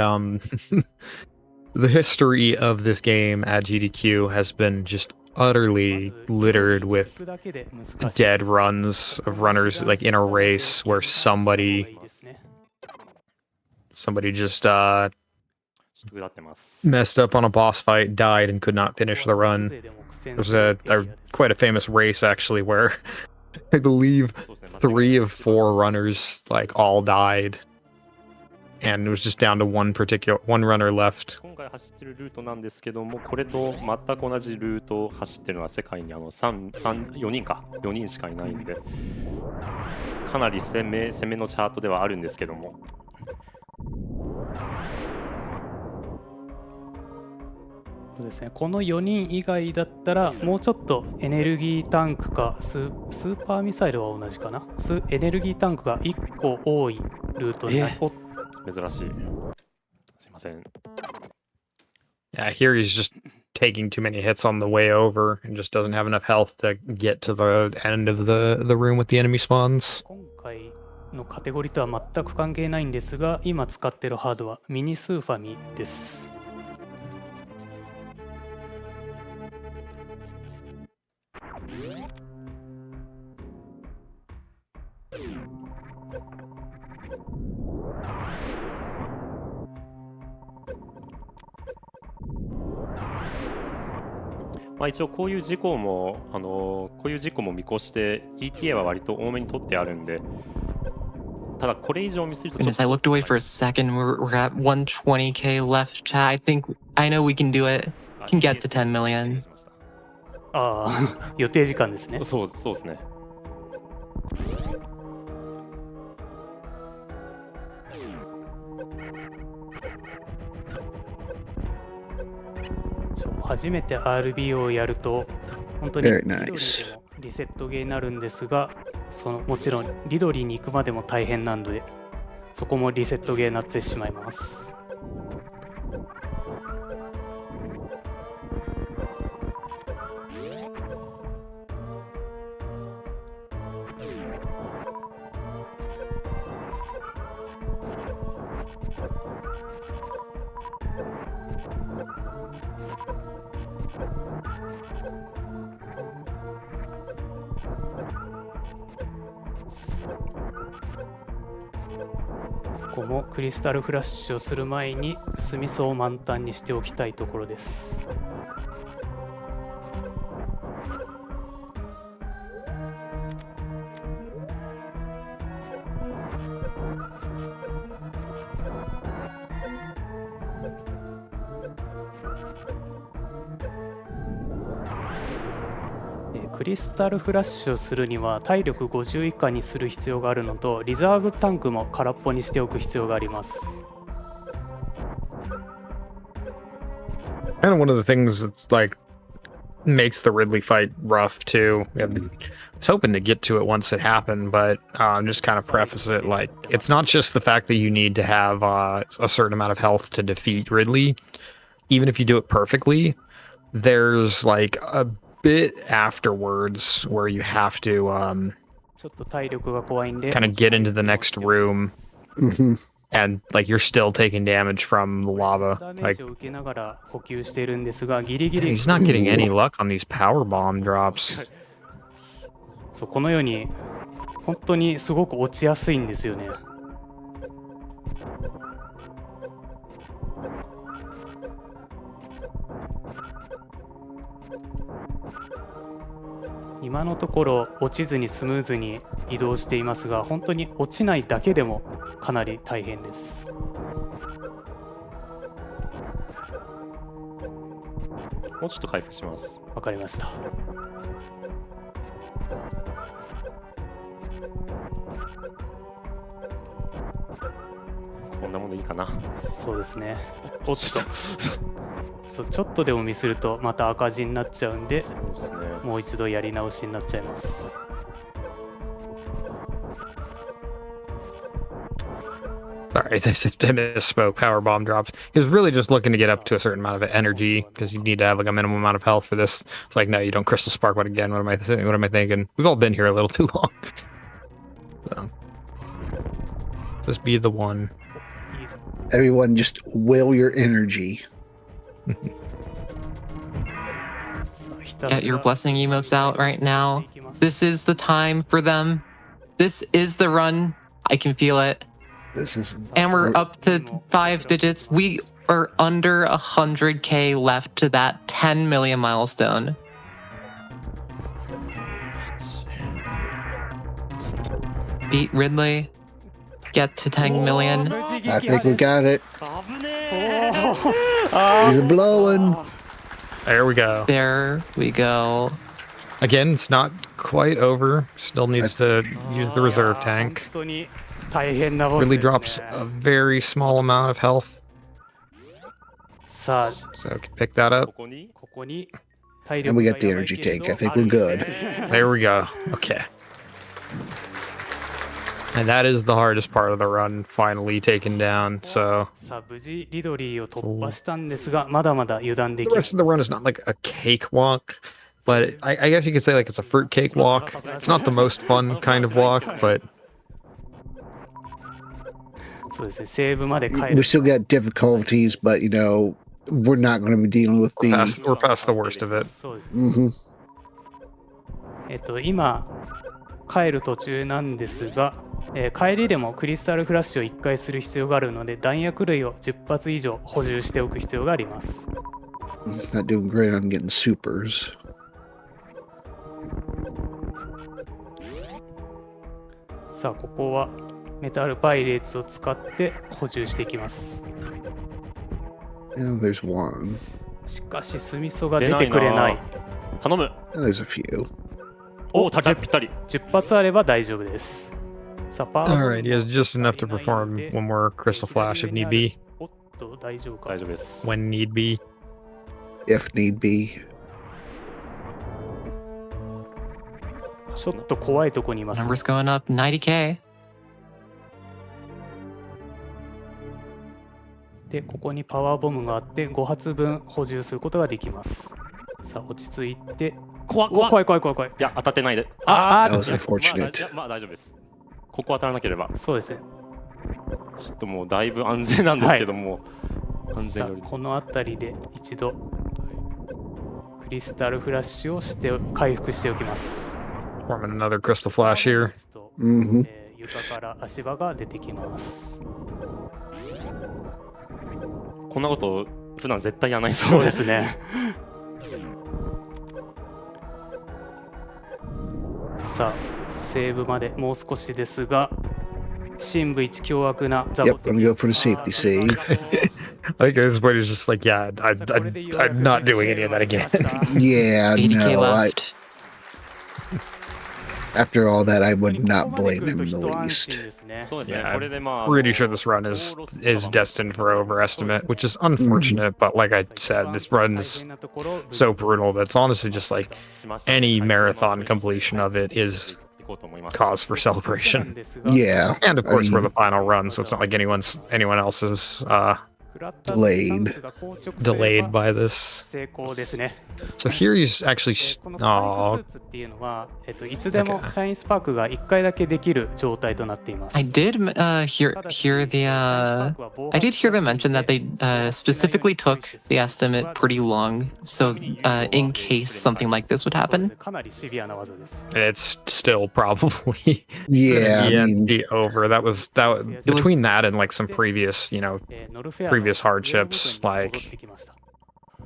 the history of this game at GDQ has been just utterly littered with dead runs of runners, like in a race where somebody just messed up on a boss fight, died, and could not finish the run. There's quite a famous race actually where I believe 3 of 4 runners like all died, and it was just down to one runner left. 今回走ってるルートなんですけども、これと全く同じルートを走ってるのは世界に4人しかいないんで、かなり攻めのチャートではあるんですけども。そうですね、この4人以外だったらもうちょっとエネルギータンクかスーパーミサイルは同じかな、エネルギータンクが1個多いルートで、珍しい。すいません。Yeah, here he's just taking too many hits on the way over and just doesn't have enough health to get to the end of the room with the enemy spawns. 今回のカテゴリーとは全く関係ないんですが、今使ってるハードはミニスーファミです。まあ、一応こういう事故もこういう事故も見越して ETA は割と多めに取ってあるんで、ただこれ以上見せるとちょっ Goodness, I looked away for a second. We're at 120k left, chat. I know we can do it. と Can get to 10 million. ああ、予定時間ですね。そうですね。初めて RB をやると本当に Very リドリ nice. ーでもリセットゲーになるんですが、もちろんリドリーに行くまでも大変なので、そこもリセットゲーになってしまいます。ここもクリスタルフラッシュをする前に酢味噌を満タンにしておきたいところです。クリスタルフラッシュをするには体力50以下にする必要があるのと、リザーブタンクも空っぽにしておく必要があります。Kind of one of the things that's like makes the Ridley fight rough too. I was hoping to get to it once it happened, but just kind of preface it like it's not just the fact that you need to have a certain amount of health to defeat Ridley. Even if you do it perfectly, there's like a bit afterwards where you have to ちょっと体力が怖いんで kind of get into the next room and like you're still taking damage from the lava. ダメー Like ジを受けながら補給しているんですが、ギリギリ he's not getting any luck on these power bomb drops. そうこのように本当にすごく落ちやすいんですよね。今のところ落ちずにスムーズに移動していますが、本当に落ちないだけでもかなり大変です。もうちょっと回復します。わかりました。こんなものいいかな。そうですね。おっとそうちょっとでもミスるとまた赤字になっちゃうんで、そうですね。もう一度やり直しになっちゃいます。Sorry, I misspoke. Power bomb drops. He was really just looking to get up to a certain amount of energy because you need to have like a minimum amount of health for this. It's like, no, you don't crystal spark one again. What am I thinking? We've all been here a little too long. So, let's just be the one. いいぞ。 Everyone, just will your energy. さあひたすら Get your blessing emotes out right now. This is the time for them. This is the run. I can feel it. This is And we're up to 5 digits. We are under 100k left to that 10 million milestone. Beat Ridley. Get to 10 million. I think we got it. 危ねえ。 He's blowing. There we go. There we go. Again, it's not quite over. Still needs to use the reserve tank. 本当に大変なボス Really ですね。 drops a very small amount of health. さあ So can pick that こ up. こにここに体 And 力 we が got the やばい energy けれど tank. I think we're good. There we go. Okay. And that is the hardest part of the run, finally taken down. So さあ無事リドリーを突破したんですが、まだまだ油断で the きま rest of the run is not like a cakewalk, but I guess you could say like it's a fruitcake walk. It's not the most fun kind of walk, but そうですね。セーブまで帰 We る。 still got difficulties, but you know, we're not going to be dealing with the. we're past the worst of it. そうです。 Mhm. 今帰る途中なんですが、帰りでもクリスタルフラッシュを1回する必要があるので、弾薬類を10発以上補充しておく必要があります。Not doing great on getting supers. さあここはメタルパイレーツを使って補充していきます。 And there's one. しかしスミソが出てくれない。頼む。 There's a few. お、高い、ぴったり。10発あれば大丈夫です。さあパワー Alright, he has just enough to perform one more crystal flash if need be. おっと大丈夫か。大丈夫です。 When need be. If need be. ちょっと怖いとこにいます。 Numbers going up 90k. でここにパワーボムがあって5発分補充することができます。さあ落ち着いて。怖い。怖い怖い怖い怖い。いや、当たってないで。あ That was unfortunate. いや、まあ大丈夫です。ここ当たらなければ。そうですね。ちょっともうだいぶ安全なんですけども、安全より。さあこの辺りで一度クリスタルフラッシュをして回復しておきます。 Forming another crystal flash here. 床から足場が出てきます。こんなこと普段絶対やらないそうですね。さあセーブまでもう少しですが、深部一凶悪なザボ Yep, I'm gonna go for the safety save. I think at this point he's just like, yeah, I'm not doing any of that again. Yeah, 80k no. left. After all that, I would not blame him in the least. そうですね。 Yeah, これでまあ Pretty sure this run is destined for overestimate, which is unfortunate. But like I said, this run is so brutal that it's honestly just like any marathon completion of it is cause for celebration. Yeah, And of course, I we're mean- the final run, so it's not like anyone else's delayed by this. 成功ですね。 So here he's actually このスパイ oh クスーツっていうのは、いつでもシャインスパークが1回だけできる状態となっています。 I did hear the I did hear them mention that they specifically took the estimate pretty long, so in case something like this would happen. かなりシビアな技です。 it's still probably yeah. I gonna mean, be over. That was between that and like some previous, you know, ノルフェアの previous hardships, 上の部分に like 戻ってきました。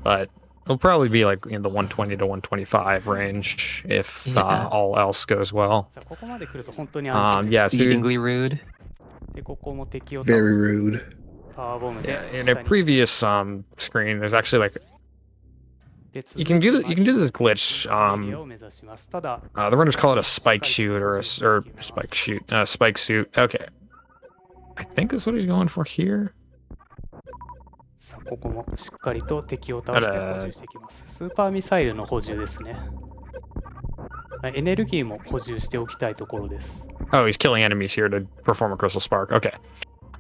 but it'll probably be like in the 120 to 125 range if Yeah. all else goes well. さあここまで来ると本当に安心です。 Yeah, dude. Exceedingly rude. でここも敵を very 倒 rude. してパワーボム Yeah, で in 下 a に previous screen, there's actually like で you can do this glitch. エリアを目指します。ただ The runners call it a spike shoot or spike suit. Okay, I think that's what he's going for here. さあここもしっかりと敵を倒して補充していきます。スーパーミサイルの補充ですね。エネルギーも補充しておきたいところです。 Oh, he's killing enemies here to perform a crystal spark. Okay.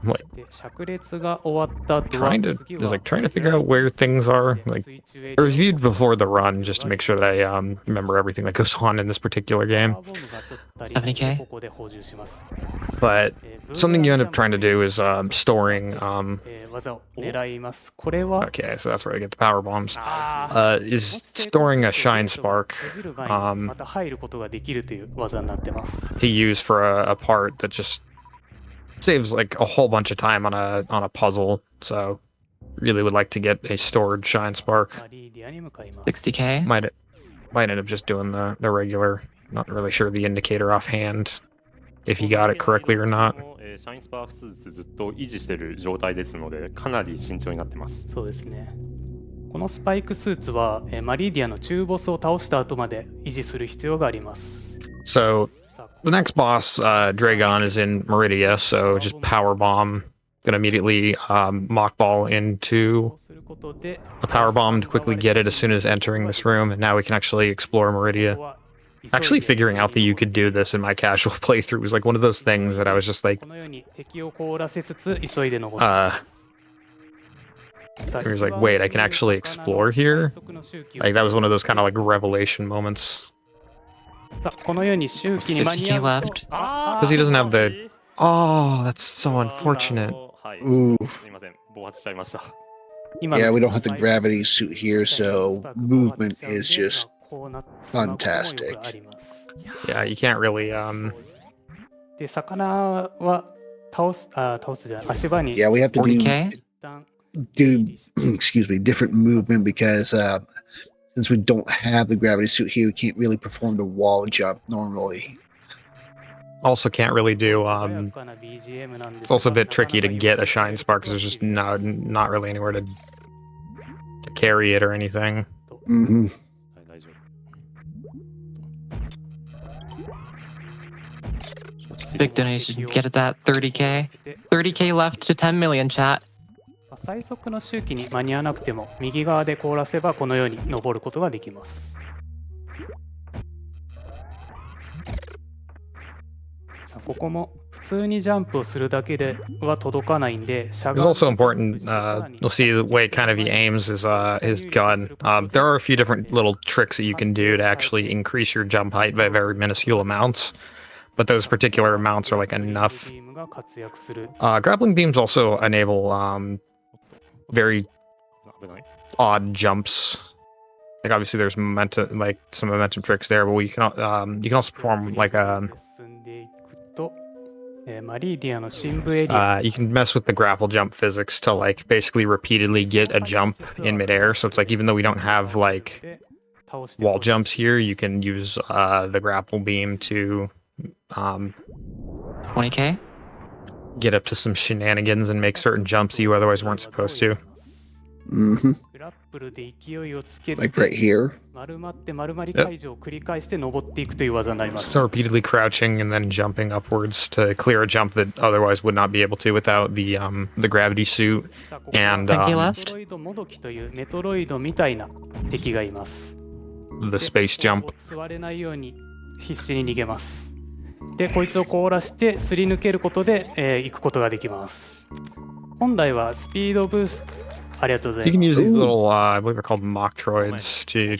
I'm like で灼熱が終わった後は trying to 次 just は like trying to figure out where things are. Like 水中エリ I アを reviewed before the run just to make sure that I remember everything that goes on in this particular パ game. ワーボムがちょっと足りないので 70K ここで補充します。 But something you end up trying to do is storing. 技を狙います。これは Okay, so that's where I get the power bombs. あ Is storing a shine spark 閉じる前にまた入ることができるという技になってます。 to use for a part that just saves like a whole bunch of time on a puzzle. So really would like to get a stored shine spark. マリーディアに向かいます。 60k. Might end up just doing the regular. Not really sure the indicator offhand if you got it correctly or not. シャインスパークスーツずっと維持している状態ですので、かなり慎重になってます。そうですね。このスパイクスーツはマリーディアの中ボスを倒した後まで維持する必要があります。 So さあ the next boss, Dragon, is in Meridia. So just power bomb. Gonna immediately mockball into こうすることで a power bomb to quickly get it as soon as entering this room, and now we can actually explore Meridia. Actually, figuring out that you could do this in my casual playthrough was like one of those things that I was just like, このように敵を凍らせつつ急いで登っています。さあ I was like, wait, I can actually explore here? Like that was one of those kind of like revelation moments さあこのように周期に間に合 60k うと left. because he doesn't have the. Oh, that's so unfortunate. はい。 Ooh. すみません、暴発しちゃいました。今 Yeah, の we don't have the gravity suit here, so movement is just fantastic. Yeah, you can't really で魚は倒すじゃない足場に Yeah, we have to do. 40k. 一旦 do excuse me, different movement because since we don't have the gravity suit here, we can't really perform the wall jump normally. Also can't really do it's also a bit tricky to get a shine spark because there's just not really anywhere to carry it or anything. Mm-hmm. Big donation. Get at that 30k. 30k left to 10 million, chat. 最速の周期に間に合わなくても右側で凍らせばこのように登ることができます。さあここも普通にジャンプをするだけでは届かないんで、It's also important. You'll see the way kind of he aims his gun. There are a few different little tricks that you can do to actually increase your jump height by very minuscule amounts. But those particular amounts are like enough. Grappling beams also enable very odd jumps. Like obviously there's momentum, like some momentum tricks there, but you can also perform like you can mess with the grapple jump physics to like basically repeatedly get a jump in midair. So it's like even though we don't have like wall jumps here, you can use the grapple beam to 20k? Get up to some shenanigans and make certain jumps you otherwise weren't supposed to. Mm-hmm. Like right here. So repeatedly crouching and then jumping upwards to clear a jump that otherwise would not be able to without the gravity suit. And the space jump. でこいつを凍らしてすり抜けることで、行くことができます。本来はスピードブーストありがとうございます。 You can use these little, I believe they're called Metroids to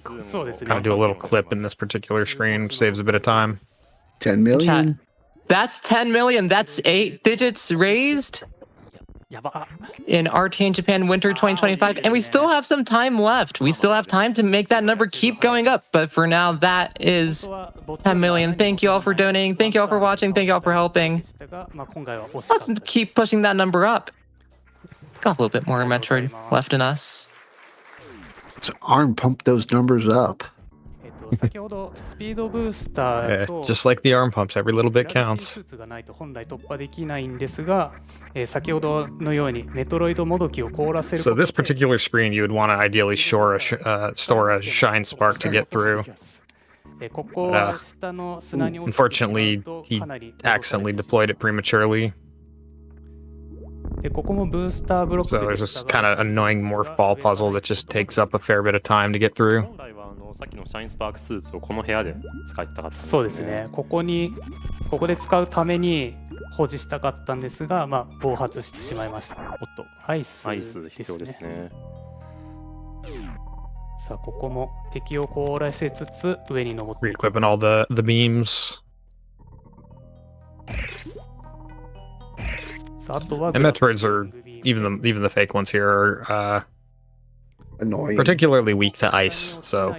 kind of do a little clip in this particular screen, which saves a bit of time. 10 million. That's 10 million. That's 8 digits raised in RTA in Japan Winter 2025. And we still have some time left. We still have time to make that number keep going up. But for now, that is 10 million. Thank you all for donating. Thank you all for watching. Thank you all for helping. Let's keep pushing that number up. Got a little bit more Metroid left in us. Let's arm pump those numbers up. Just like the arm pumps, every little bit counts. So this particular screen, you would want to ideally store a shine spark to get through. Unfortunately, he accidentally deployed it prematurely. So there's this kind of annoying morph ball puzzle that just takes up a fair bit of time to get through. さっきのシャインスパークスーツをこの部屋で使いたかったんですね。そうですね。ここで使うために保持したかったんですが、まあ暴発してしまいました。おっと、アイス必要ですね。さあここも敵を凍らせつつ上に登っていく。Re-equipping all the beams. さああとは And Metroids are even the fake ones here are Annoying. particularly weak to ice, so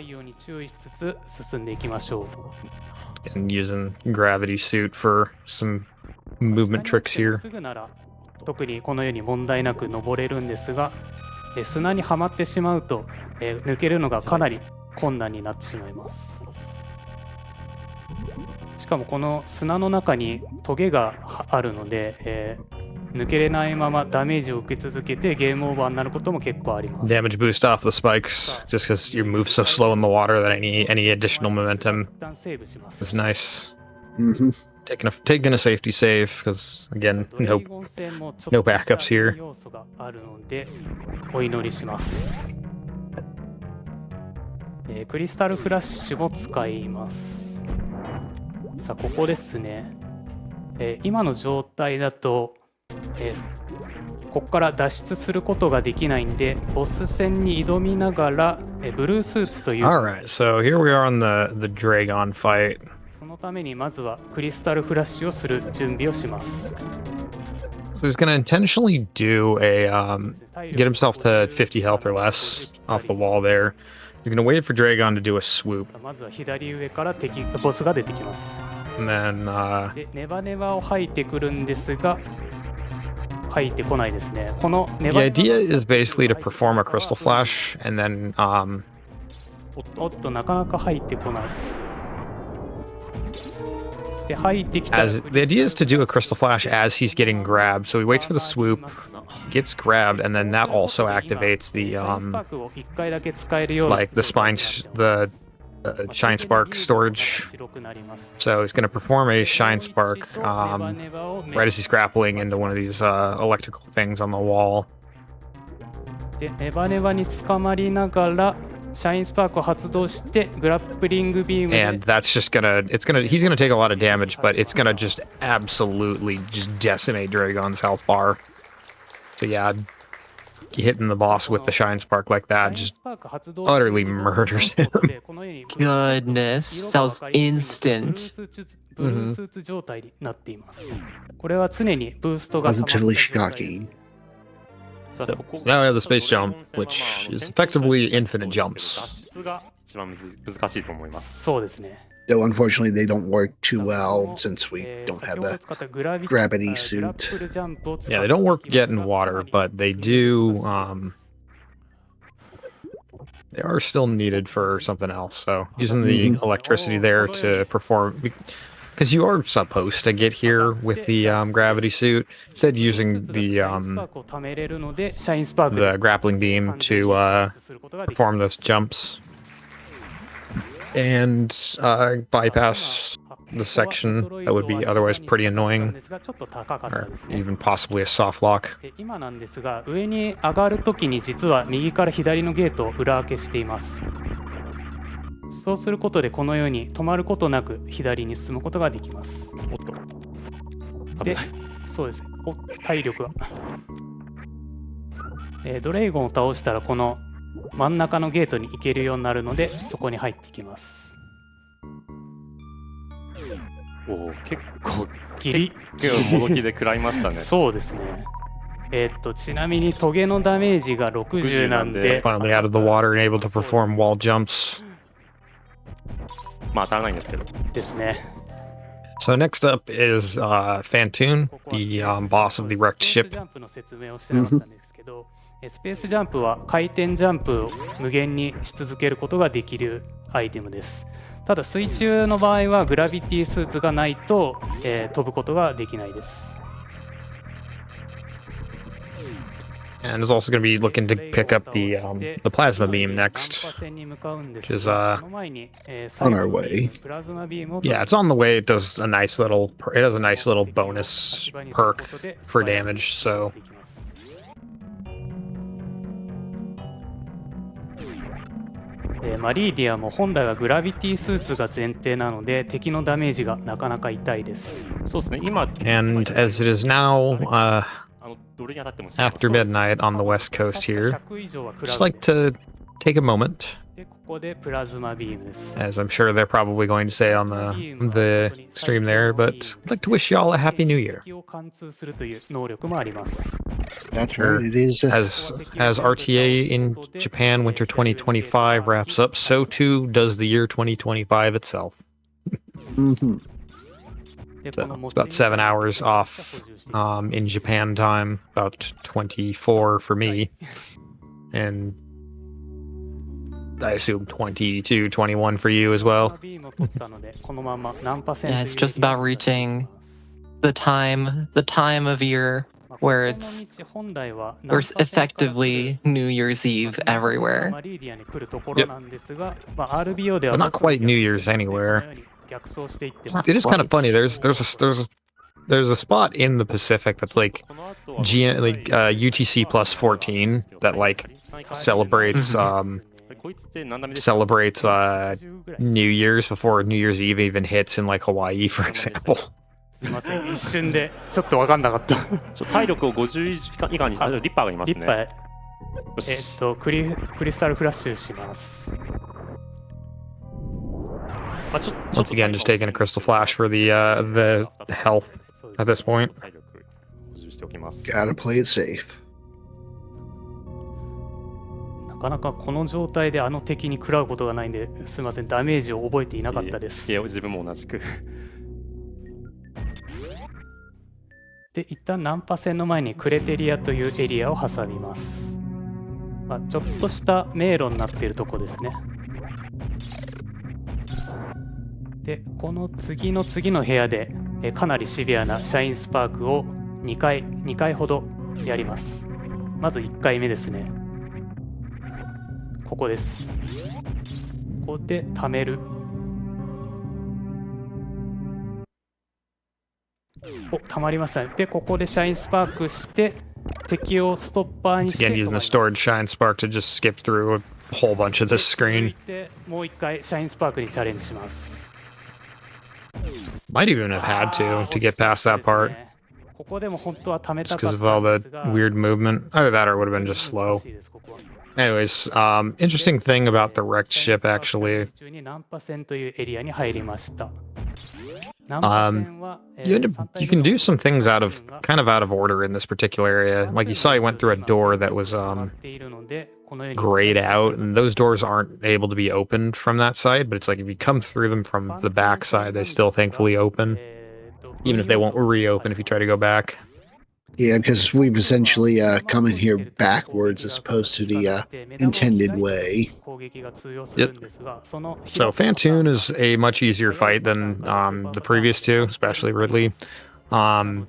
and using gravity suit for some movement tricks here. 特にこのように問題なく登れるんですが、砂にはまってしまうと、抜けるのがかなり困難になってしまいます。しかもこの砂の中にトゲがあるので、抜けれないままダメージを受け続けてゲームオーバーになることも結構あります。Damage boost off the spikes just because you move so slow in the water that any additional momentum is nice. Mm-hmm. Taking a safety save because again no backups here. 要素があるのでお祈りします。クリスタルフラッシュも使います。さあここですね。今の状態だとここから脱出することができないんで、ボス戦に挑みながらブルースーツという。Alright, so here we are on the Dragon fight. そのためにまずはクリスタルフラッシュをする準備をします。So he's gonna intentionally do a get himself to 50 health or less off the wall there. He's gonna wait for Dragon to do a swoop. まずは左上からボスが出てきます。And then でネバネバを吐いてくるんですが。入ってこないですね。この The idea is basically to perform a crystal flash and then おっとなかなか入ってこない。で入ってきたら as the idea is to do a crystal flash as he's getting grabbed. So he waits for the swoop, gets grabbed, and then that also activates the シャインスパークを1回だけ使えるように like the shine spark storage. 白くなります。 So he's going to perform a shine spark right as he's grappling into one of these electrical things on the wall. でネバネバに捕まりながらシャインスパークを発動してグラップリングビームで And that's just he's gonna take a lot of damage, but it's gonna just absolutely just decimate Dragon's health bar. So yeah, hitting the boss with the shine spark like that just utterly murders him. Goodness, that was instant. ブルースーツ状態になっています。これは常にブーストが溜まっている Positively 状態です。 shocking. So now we have the space jump, which is effectively infinite jumps. 脱出が一番難しいと思います。そうですね。 Though unfortunately they don't work too well since we don't have 先ほど the 使ったグラビ gravity グ suit. ラップルジャンプを使って Yeah, they don't work yet in water, but they do. They are still needed for something else. So using the electricity there to perform, because you are supposed to get here with the gravity suit, instead using the grappling beam to perform those jumps and bypass the section that would be otherwise pretty annoying, or even possibly a soft lock. で今なんですが、上に上がるときに実は右から左のゲートを裏開けしています。そうすることでこのように止まることなく左に進むことができます。おっと。で、そうですね。お、体力が。ドレイゴンを倒したらこの真ん中のゲートに行けるようになるので、そこに入ってきます。おお、結構ギリもどきで食らいましたね。そうですね。ちなみにトゲのダメージが60なんで、 Finally out of the water and able to perform wall jumps. まあ当たらないんですけど。ですね。 So next up is Fantoon, ここは the boss of the wrecked スペース ship. ジャンプの説明をしてなかったんですけど、スペースジャンプは回転ジャンプを無限にし続けることができるアイテムです。ただ水中の場合はグラビティスーツがないと、飛ぶことができないです。 And is also going to be looking to pick up the plasma beam next, which is On our way. yeah, it's on the way. It does a nice little bonus perk for damage. So マリーディアも本来はグラビティスーツが前提なので敵のダメージがなかなか痛いです。そうですね。今 and as it is now どれに当たっても after midnight on the west coast here, 100以上は食ら just う like to take a moment, でここでプラズマビームです。 as I'm sure they're probably going to say on the stream there, but I'd like to wish you all a happy new year. 敵を貫通するという能力もあります。 That's right. It is. As RTA in Japan Winter 2025 wraps up, so too does the year 2025 itself. Mhm. で So この it's about 7 hours off in Japan time, about 24 for me, and I assume 22, 21 for you as well. ビームを取ったのでこのままナンパ戦 Yeah, it's just about reaching the time of year where it's 本来は there's effectively New Year's Eve everywhere. マリーディアに来るところなんですが、まあ RBO では But not quite New Year's anywhere. 逆走していってます。 It is kind of funny. There's a spot in the Pacific that's like UTC plus 14 that like celebrates New Year's before New Year's Eve even hits in like Hawaii, for example. すみません、一瞬でちょっと分かんなかった。体力を50以下にリッパーがいますね。リッパー、よしクリスタルフラッシュします。まあちょ Once again, just taking a crystal flash for the health at this point. 体力補充しておきます。 Gotta play it safe. なかなかこの状態であの敵に食らうことがないんで、すみません、ダメージを覚えていなかったです。いや自分も同じく。で一旦ナンパ線の前にクレテリアというエリアを挟みます。ちょっとした迷路になっているとこですね。でこの次の部屋でかなりシビアなシャインスパークを2回ほどやります。まず1回目ですね。ここです。ここで貯める。溜まりましたね。でここでシャインスパークして敵をストッパーにして Again, using the stored shine spark to just skip through a whole bunch of this screen. でもう1回シャインスパークにチャレンジします。Might even have had to get past that part. ここでも本当は貯めた Just かっ because of all たん the ですが weird movement. Either that or it would have been just slow. Anyways, interesting thing about the wrecked ship, actually. You can do some things kind of out of order in this particular area. Like you saw, you went through a door that was grayed out, and those doors aren't able to be opened from that side. But it's like if you come through them from the back side, they still thankfully open, even if they won't reopen if you try to go back. Yeah, because we've essentially come in here backwards as opposed to the intended way. Yep. So Fantoon is a much easier fight than the previous two, especially Ridley. So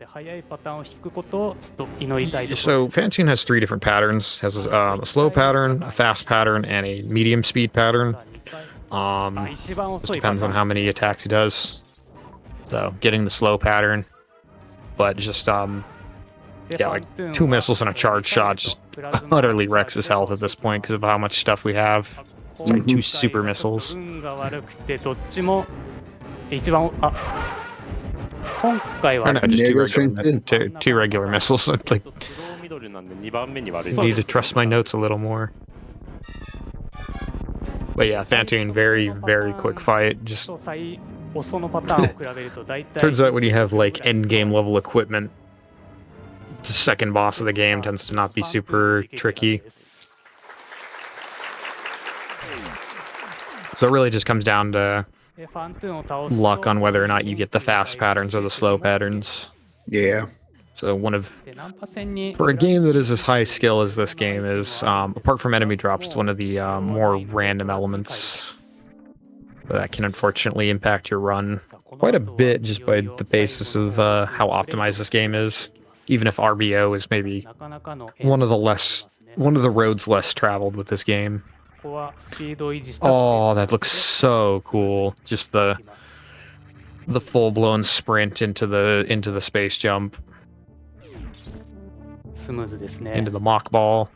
Fantoon has 3 different patterns. Has a slow pattern, a fast pattern, and a medium speed pattern. Just depends on how many attacks he does. So getting the slow pattern, but just yeah, like 2 missiles and a charge shot just utterly wrecks his health at this point because of how much stuff we have. It's like 2 super missiles. 今回は Or no, just 2 regular missiles. Like, need to trust my notes a little more. But yeah, Fantoon, very, very quick fight. Just turns out when you have like end game level equipment, the second boss of the game tends to not be super tricky. So it really just comes down to luck on whether or not you get the fast patterns or the slow patterns. Yeah. So for a game that is as high skill as this game is, apart from enemy drops, one of the more random elements that can unfortunately impact your run quite a bit just by the basis of how optimized this game is. Even if RBO is maybe one of the roads less traveled with this game. Oh, that looks so cool. Just the full-blown sprint into the space jump. Into the mock ball.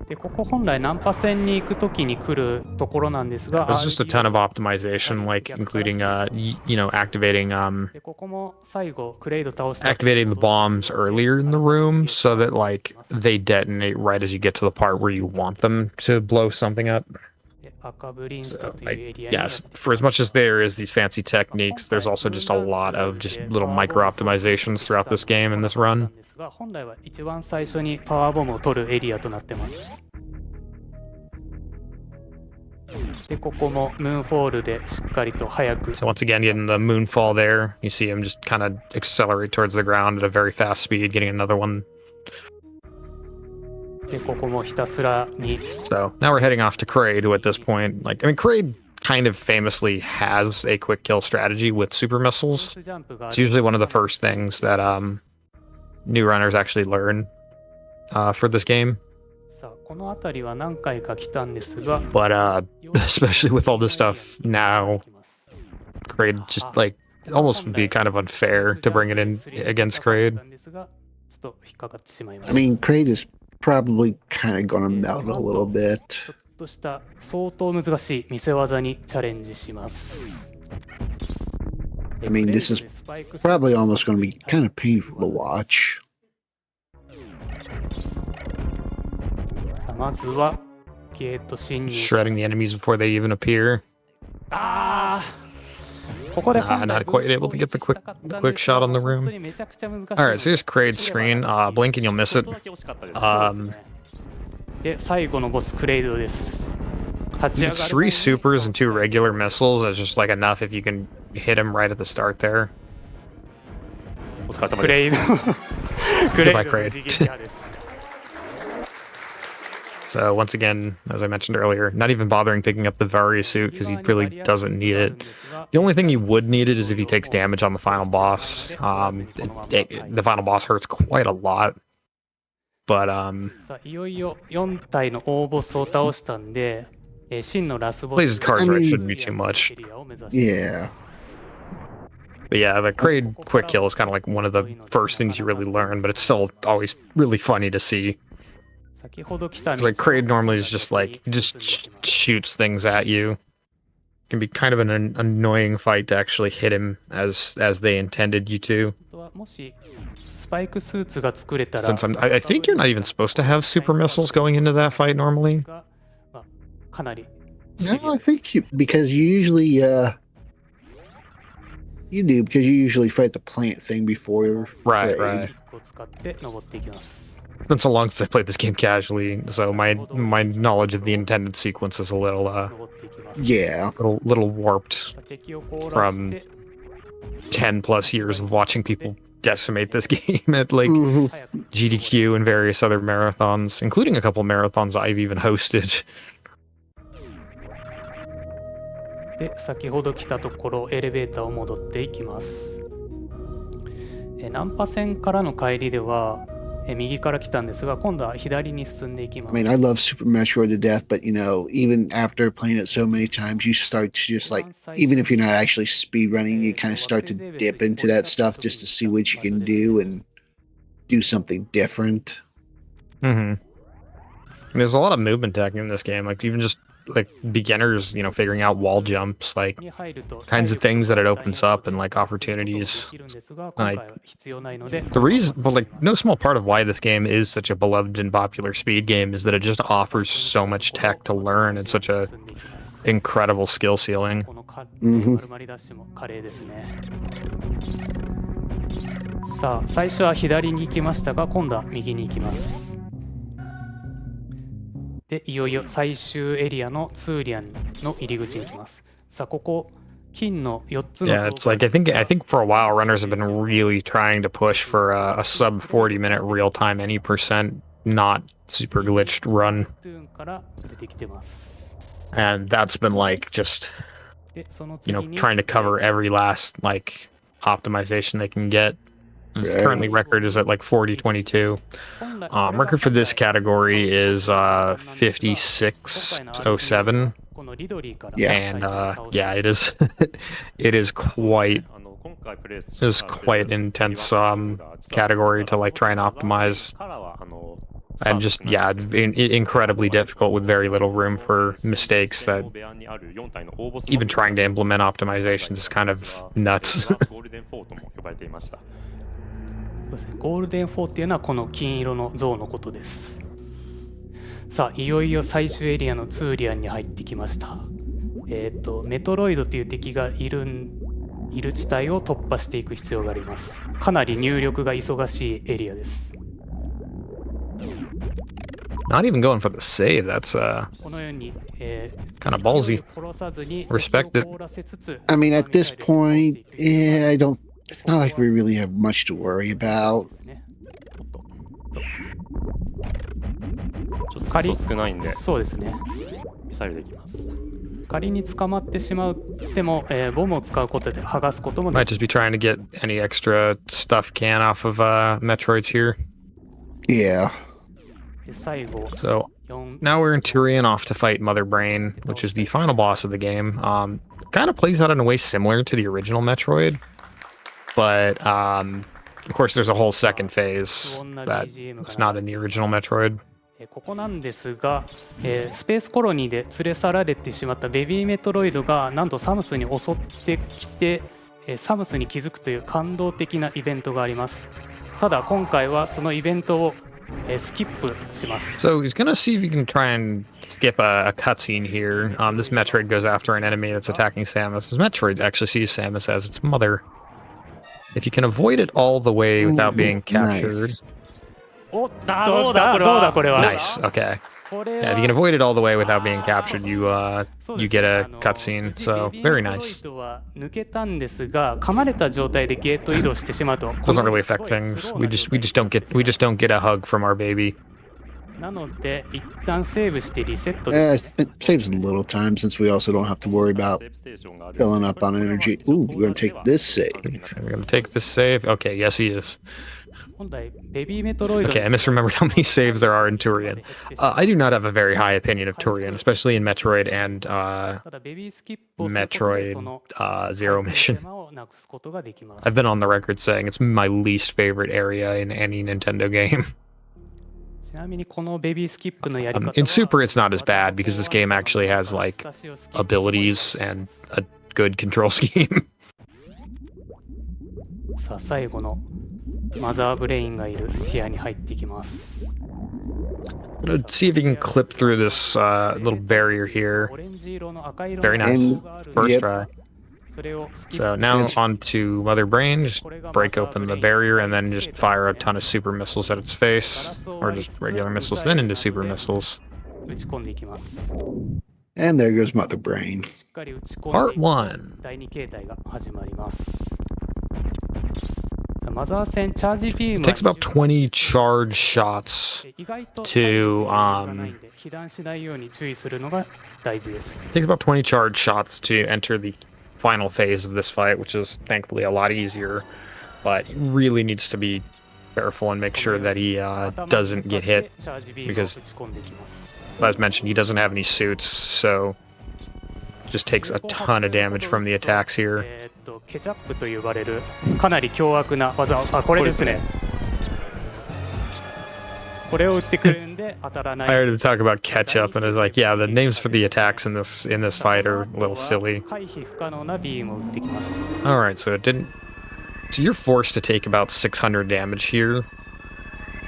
でここ本来ナンパ線に行くときに来るところなんですが、 There's just a ton of optimization, like including activating でここも最後クレイド倒した activating the bombs earlier in the room so that like they detonate right as you get to the part where you want them to blow something up. で赤ブリンスタというエリアに Yes, for as much as there is these fancy techniques, there's also just a lot of just little micro optimizations throughout this game and this run. 本来は一番最初にパワーボムを取るエリアとなってます。でここもムーンフォールでしっかりと早く So once again, getting the moonfall there, you see him just kind of accelerate towards the ground at a very fast speed, getting another one. でここもひたすらに So now we're heading off to Kraid, who at this point, like, I mean, Kraid kind of famously has a quick kill strategy with super missiles. It's usually one of the first things that new runners actually learn for this game. さあこの辺りは何回か来たんですが But especially with all this stuff now, Kraid just like almost would be kind of unfair to bring it in against Kraid. ちょっと引っかかってしまいま I した。 mean, Kraid is probably kind of gonna melt a little bit. ちょっとした相当難しい見せ技にチャレンジします。 I mean, this is probably almost going to be kind of painful to watch. さあまずはゲート侵入。 Shredding the enemies before they even appear. ここで Not quite able to get the quick shot on the room. Alright, so here's Kraid's screen. Blink and you'll miss it. で最後のボスクレイドです。立ち上が It's る 3 supers and 2 regular missiles. That's just like enough if you can hit him right at the start there. お疲れ様クレイです。のクレイの Goodbye, Craig. 無次元派です。 So once again, as I mentioned earlier, not even bothering picking up the Varia suit because he really doesn't need it. The only thing he would need it is if he takes damage on the final boss. The final boss hurts quite a lot. But さあいよいよ4体の大ボスを倒したんで、真のラスボ plays ス his cards right, mean- shouldn't be too much. エリアを目指しています But yeah, the Kraid quick kill is kind of like one of the first things you really learn, but it's still always really funny to see. 先ほど来た It's like Kraid normally is just like he just shoots things at you. It can be kind of an annoying fight to actually hit him as they intended you to. もしスパイクスーツが作れたら Since I think you're not even supposed to have super missiles going into that fight normally. がまあかなりシビ No, ア I です think because you usually you do because you usually fight the plant thing before. Right, Kraid. right. キックを使って登っていきます It's been so long since I played this game casually, so my knowledge of the intended sequence is a little 登っていきます Yeah. little warped 敵を凍らして 10 plus years of watching people decimate this game at like Mhm. 早く GDQ and various other marathons, including a couple marathons I've even hosted. で先ほど来たところエレベーターを戻っていきますナンパ線からの帰りでは右から来たんですが今度は左に進んでいきま I す mean, I love Super Metroid to death, but even after playing it so many times, you start to just like, even if you're not actually speedrunning, you kind of start to dip into that stuff just to see what you can do and do something different. Mm-hmm. There's a lot of movement tech in this game, like even just like beginners, figuring out wall jumps, like kinds of things that it opens up and like opportunities. Like the reason, but like no small part of why this game is such a beloved and popular speed game is that it just offers so much tech to learn and such a incredible skill ceiling. このカうん丸まりダッシュも華麗ですねさあ最初は左に行きましたが今度は右に行きますでいよいよ最終エリアのツーリアンの入り口に行きますさあここ金の4つの Yeah, it's like I think for a while runners have been really trying to push for a sub 40-minute real time any percent not super glitched run, トゥーンから出てきてます and that's been like just でその次に trying to cover every last like optimization they can get. His Yeah. currently record is at like 40-22. 本来 Record for this category is 5607, このリドリーから Yeah. and yeah, it is it is quite 今回プレイ it is quite intense category to like try and optimize, and just yeah, incredibly difficult with very little room for mistakes. That even trying to implement optimizations is kind of nuts. ゴールデン4とも呼ばれていました。そうですね、ゴールデン4っていうのはこの金色の像のことです。さあいよいよ最終エリアのツーリアンに入ってきました。メトロイドという敵がいる地帯を突破していく必要があります。かなり入力が忙しいエリアです。 Not even going for the save. That's このように、 kind of ballsy. 殺さずに Respect it. 凍らせつつ I mean, at this point, yeah, it's not like we really have much to worry about. ですねちょっとスペース少ないんでそうですね。ミサイルできます。仮に捕まってしまっても、ボムを使うことで剥がすこともで Might き just be trying to get any extra stuff can off of Metroids here. Yeah. で最後 So 4 now we're in Tyrian off to fight Mother Brain, which is the final boss of the game. Kind of plays out in a way similar to the original Metroid, but of course there's a whole second phase that was not in the original Metroid. ここなんですが、スペースコロニーで連れ去られてしまったベビーメトロイドがなんとサムスに襲ってきて、サムスに気づくという感動的なイベントがあります。ただ今回はそのイベントを、スキップします。 So he's gonna see if he can try and skip a cutscene here. This Metroid goes after an enemy that's attacking Samus. This Metroid actually sees Samus as its mother. If you can avoid it all the way without being captured. Nice. おっどうだこれは Nice. Okay. Yeah, if you can avoid it all the way without being captured, you get a cutscene. So very nice. 抜けたんですが、噛まれた状態でゲート移動してしまうと Doesn't really affect things. We just don't get a hug from our baby. なので一旦セーブしてリセット It saves a little time since we also don't have to worry about filling up on energy. Ooh, we're gonna take this save. We're gonna take this save. Okay, yes he is. 本来ベビーメトロイド Okay, I misremembered how many saves there are in Turian. I do not have a very high opinion of Turian, especially in Metroid and ただベビースキップをすることで Metroid その Zero Mission. 手間をなくすことができます I've been on the record saying it's my least favorite area in any Nintendo game. ちなみにこのベビースキップのやり方は In Super, it's not as bad because this game actually has like abilities and a good control scheme. さあ最後のマザーブレインがいる部屋に入っていきます Let's see if you can clip through this little barrier here. オレンジ色の赤色の Very nice. And- First Yep. try. それをスキッ So プ now Yes. on to Mother Brain. Just break open the barrier and then just fire a ton of super missiles at its face. Or just regular missiles, then into super missiles. 打ち込んでいきます And there goes Mother Brain. しっかり打ち込んで Part 1. 第2形態が始まりますさあマザー戦チャージビーム It takes about 20 charge shots. 意外と to, ないんで被弾しないように注意するのが大事です It takes about 20 charge shots to enter the final phase of this fight, which is thankfully a lot easier. But he really needs to be careful and make sure that he doesn't get hit. チャージビームを because- 打ち込んでいきます As mentioned, he doesn't have any suits, so just takes a ton of damage from the attacks here. ケチャップと呼ばれるかなり凶悪な技あこれですねこれを打ってくるんで当たらない I heard him talk about ketchup, and I was like, yeah, the names for the attacks in this fight are a little silly. 回避不可能なビームを打ってきます All right, so it didn't. So you're forced to take about 600 damage here.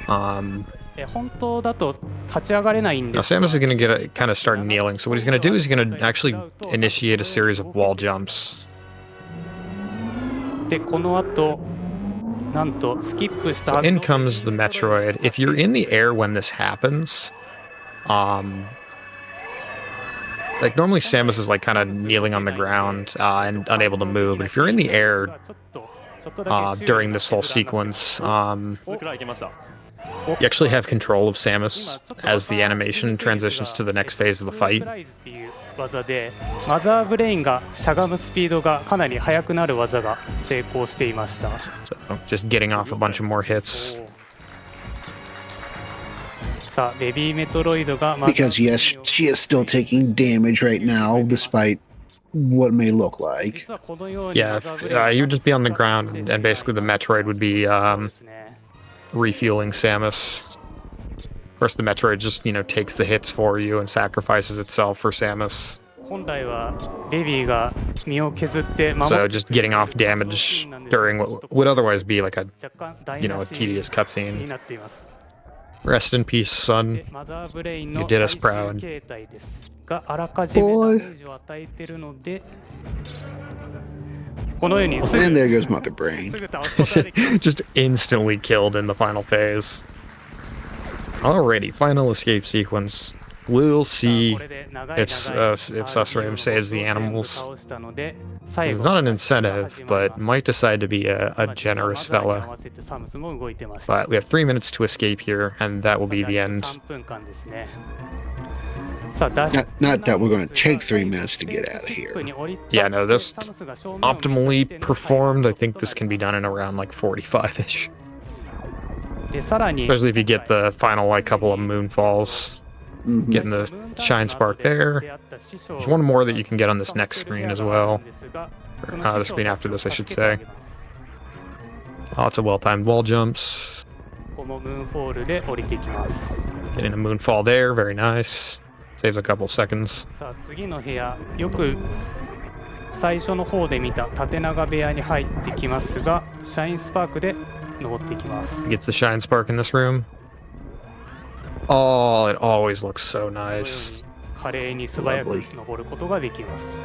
本当だと立ち上がれないん Now です Samus is going to kind of start kneeling. So what he's going to do is he's going to actually initiate a series of wall jumps. でこの後なんとスキップした So はず in の comes the Metroid. If you're in the air when this happens, like normally Samus is like kind of kneeling on the ground and unable to move. But if you're in the air ちょっとだけ during this whole sequence, 続くらいきました you actually have control of Samus as the animation transitions to the next phase of the fight. っていう技でマザーブレインがしゃがむスピードがかなり速くなる技が成功していました So just getting off a bunch of more hits. さあベビーメトロイドがマザー Because yes, she is still taking damage right now, despite what it may look like. 実はこのように Yeah, マ if, ザーブレインが you would just be on the ground, and basically the Metroid would be そうですね refueling Samus. Of course, the Metroid just, takes the hits for you and sacrifices itself for Samus. 本来はベビーが身を削って守 So っ just getting off damage during what would otherwise be like a 若干台 a 無し tedious に cutscene. なっています Rest in peace, son. でマザーブレイン You の did 最 us 終 proud. 形態ですがあらかじめダメージを与えているのでこのようにす And ぐ there goes Mother Brain. すぐ倒すことができます Just instantly killed in the final phase. Alrighty, final escape sequence. We'll さあ see これで長い if 長い Sasraim saves the 全部 animals. 倒したので最 It's 後 not an incentive, but might decide to be a generous マザーに合 fella. わせてサムスも動いてました But we have 3 minutes to escape here, and that will be the end. 3分間ですねさあ脱 Not that we're going to take 3 minutes to get out of here. Yeah, no, this optimally performed. I think this can be done in around like 45-ish. でさらに Especially if you get the final like couple of moonfalls. Mhm. Getting the shine spark there. There's one more that you can get on this next screen as well. The screen after this, I should say. Lots of well-timed wall jumps. このムーンフォールで降りていきます Getting a moonfall there, very nice. Saves a couple seconds. さあ次の部屋よく最初の方で見た縦長部屋に入ってきますがシャインスパークで登っていきます Gets the shine spark in this room. Oh, it always looks so このよう nice. に華麗に素早く登ることができます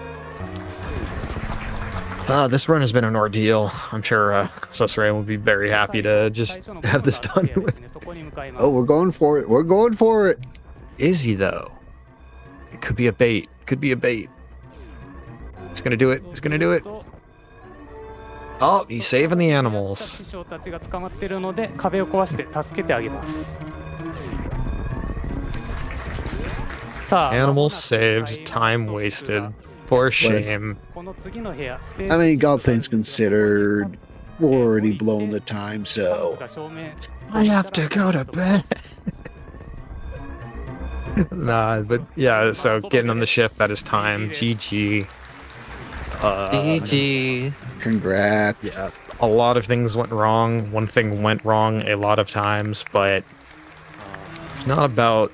This run has been an ordeal. I'm sure Sasraim will be very happy to just have this done with. そこに向かいます Oh, we're going for it. We're going for it. Is he though? It could be a bait. Could be a bait. He's gonna do it. He's gonna do it. Oh, he's saving the animals. 師匠たちが捕まってるので壁を壊して助けてあげます。さあ、 Animals saved, time wasted. For shame. この次の部屋、スペース I mean, all things considered, we're already blowing the time, so 照明 I have to go to bed. Nah, but yeah, so getting on the ship, that is time. GG. GG. congrats. Yeah, a lot of things went wrong. One thing went wrong a lot of times, but it's not about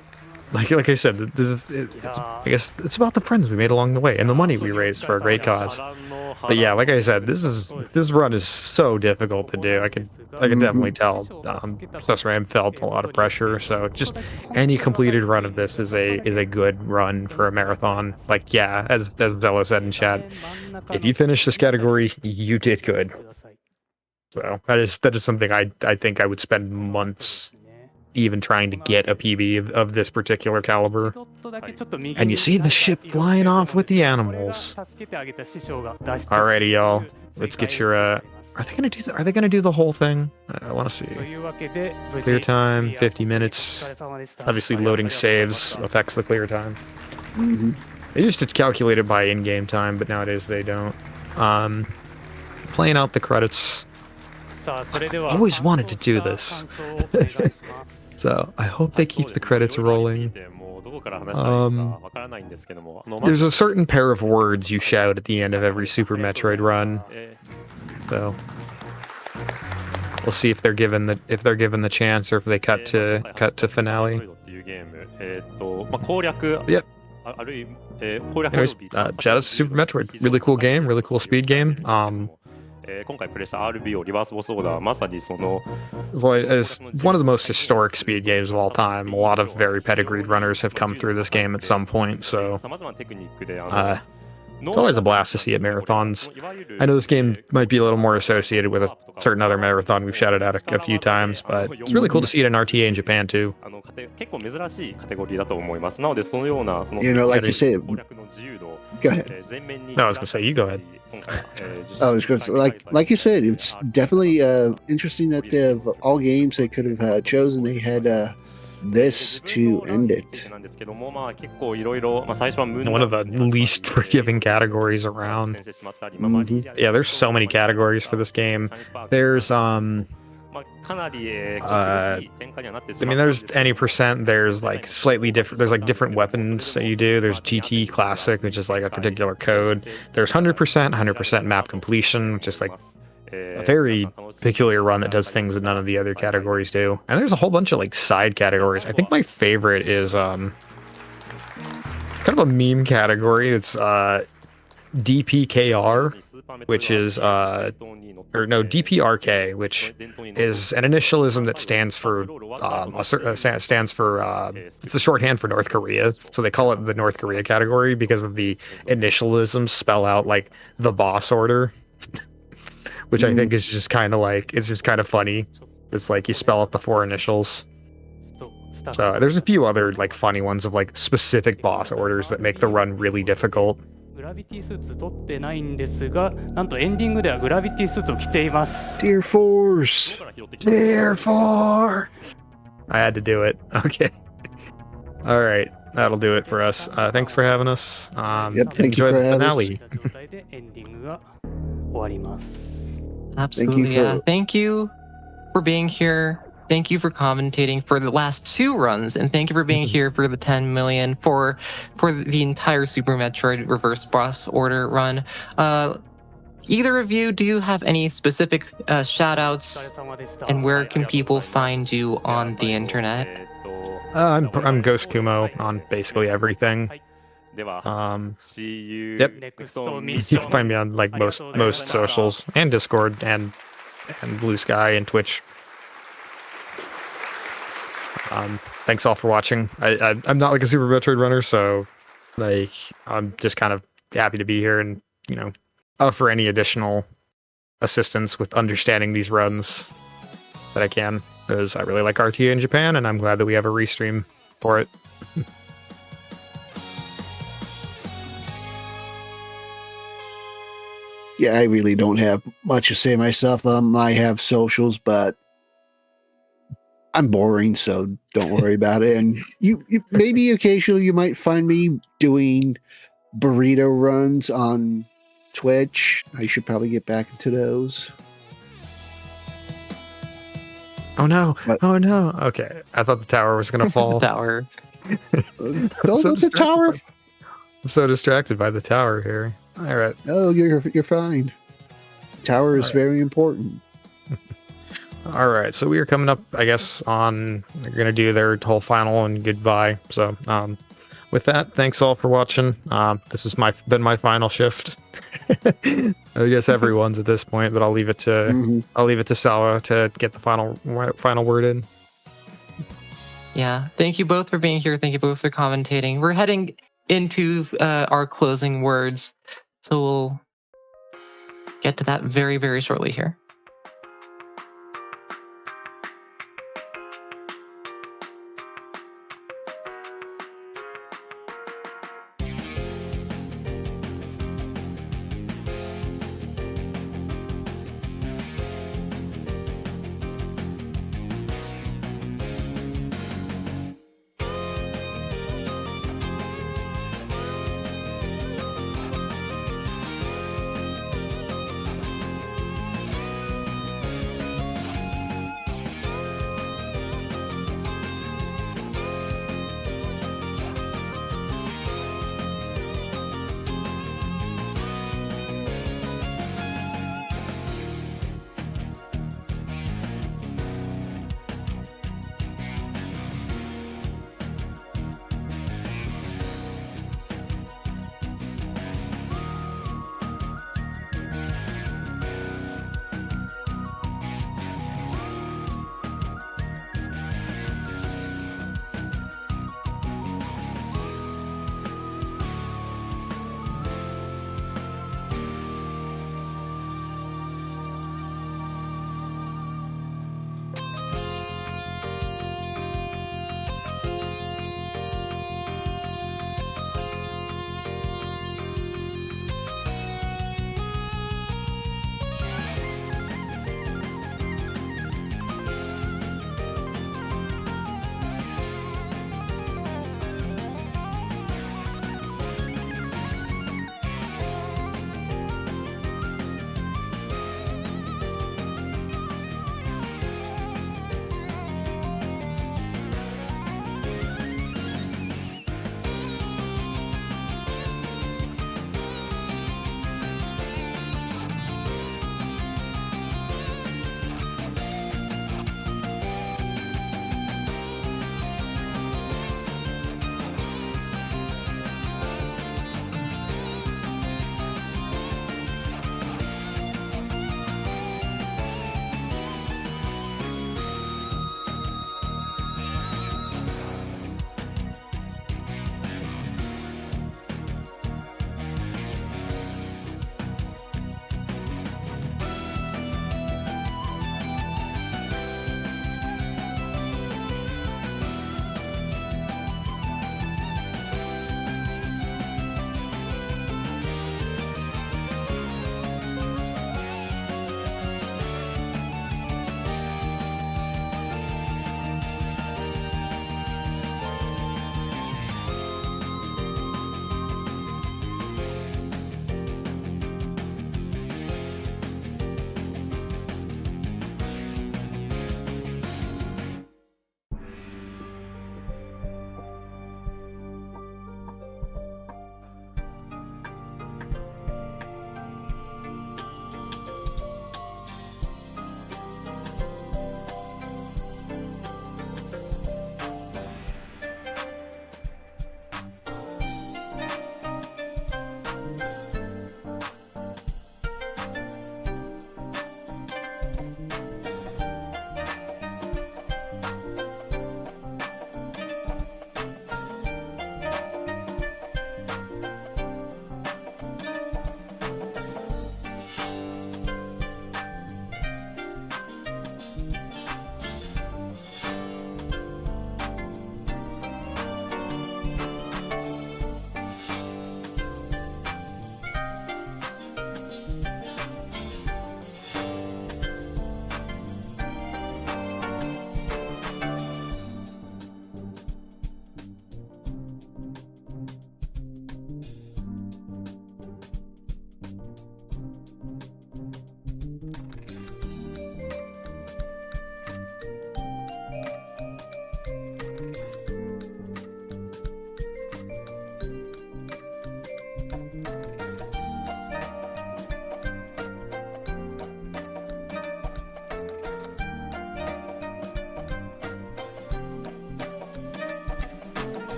like I said. I guess it's about the friends we made along the way and the money we raised for a great cause. But yeah, like I said, this run is so difficult to do. I can definitely tell. Plus, Ram felt a lot of pressure. So just any completed run of this is a good run for a marathon. Like yeah, as Bella said in chat, if you finish this category, you did good. So that is something I think I would spend months even trying to get a PB of this particular caliber. And you see the ship flying off with the animals. Alrighty, y'all. Let's get your Are they gonna do the whole thing? I want to see. Clear time, 50 minutes. Obviously, loading saves affects the clear time. They used to calculate it by in-game time, but nowadays they don't. Playing out the credits. I always wanted to do this. So I hope they keep the credits rolling. There's a certain pair of words you shout at the end of every Super Metroid run. So we'll see if they're given the chance or if they cut to finale. Yep. Anyways, shout out to Super Metroid. Really cool game, really cool speed game. 今回プレイした RB をリバースボスオーダーはまさにその It's one of the most historic speed games of all time. A lot of very pedigreed runners have come through this game at some point, so it's always a blast to see at marathons. I know this game might be a little more associated with a certain other marathon we've shouted out a few times, but it's really cool to see it in RTA in Japan too. 結構珍しいカテゴリーだと思います。なのでそのようなその You know, like you said, 攻略の自由度 go ahead. 全面に No, I was gonna say, you go ahead. I was going to like you said, it's definitely interesting that of all games they could have chosen, they had this to end it. なんですけども、まあ結構いろいろ、まあ最初は One of the least forgiving categories around. Yeah, there's so many categories for this game. There's I mean, there's any percent. There's like slightly different. There's like different weapons that you do. There's GT Classic, which is like a particular code. There's 100% map completion, which is like a very peculiar run that does things that none of the other categories do. And there's a whole bunch of like side categories. I think my favorite is kind of a meme category. It's DPKR, which is DPRK, which is an initialism that stands for it's a shorthand for North Korea. So they call it the North Korea category because of the initialisms spell out like the boss order, which I think is just kind of like it's just kind of funny. It's like you spell out the four initials. So there's a few other like funny ones of like specific boss orders that make the run really difficult. グラビティスーツ取ってないんですが、なんとエンディングではグラビティスーツを着ています。Dear Force! Dear Force! I had to do it. Okay. All right. That'll do it for us. Thanks for having us. Yep, thank you enjoy for the having us. finale. 状態でエンディングが終わります。 Absolutely. Yeah. Thank you for being here. Thank you for commentating for the last two runs, and thank you for being here for the 10 million for the entire Super Metroid Reverse Boss Order run. Either of you, do you have any specific shout outs, and where can people find you on the internet? I'm ghostkumo on basically everything. See you Yep. next time. You can find me on like most socials and Discord and Blue Sky and Twitch. Thanks all for watching. I'm not like a Super Metroid runner, so like I'm just kind of happy to be here and offer any additional assistance with understanding these runs that I can, because I really like RTA in Japan and I'm glad that we have a restream for it. Yeah, I really don't have much to say myself. I have socials, but I'm boring, so don't worry about it. And you maybe occasionally you might find me doing burrito runs on Twitch. I should probably get back into those. Oh no! What? Oh no! Okay, I thought the tower was gonna fall. Tower. Don't so let the tower. I'm so distracted by the tower here. All right. Oh, you're fine. Tower is All right. very important. All right, so we are coming up, I guess, on they're gonna do their whole final and goodbye. So, with that, thanks all for watching. This has been my final shift. I guess everyone's at this point, but I'll leave it to Sawa to get the final word in. Yeah, thank you both for being here. Thank you both for commentating. We're heading into our closing words, so we'll get to that very, very shortly here.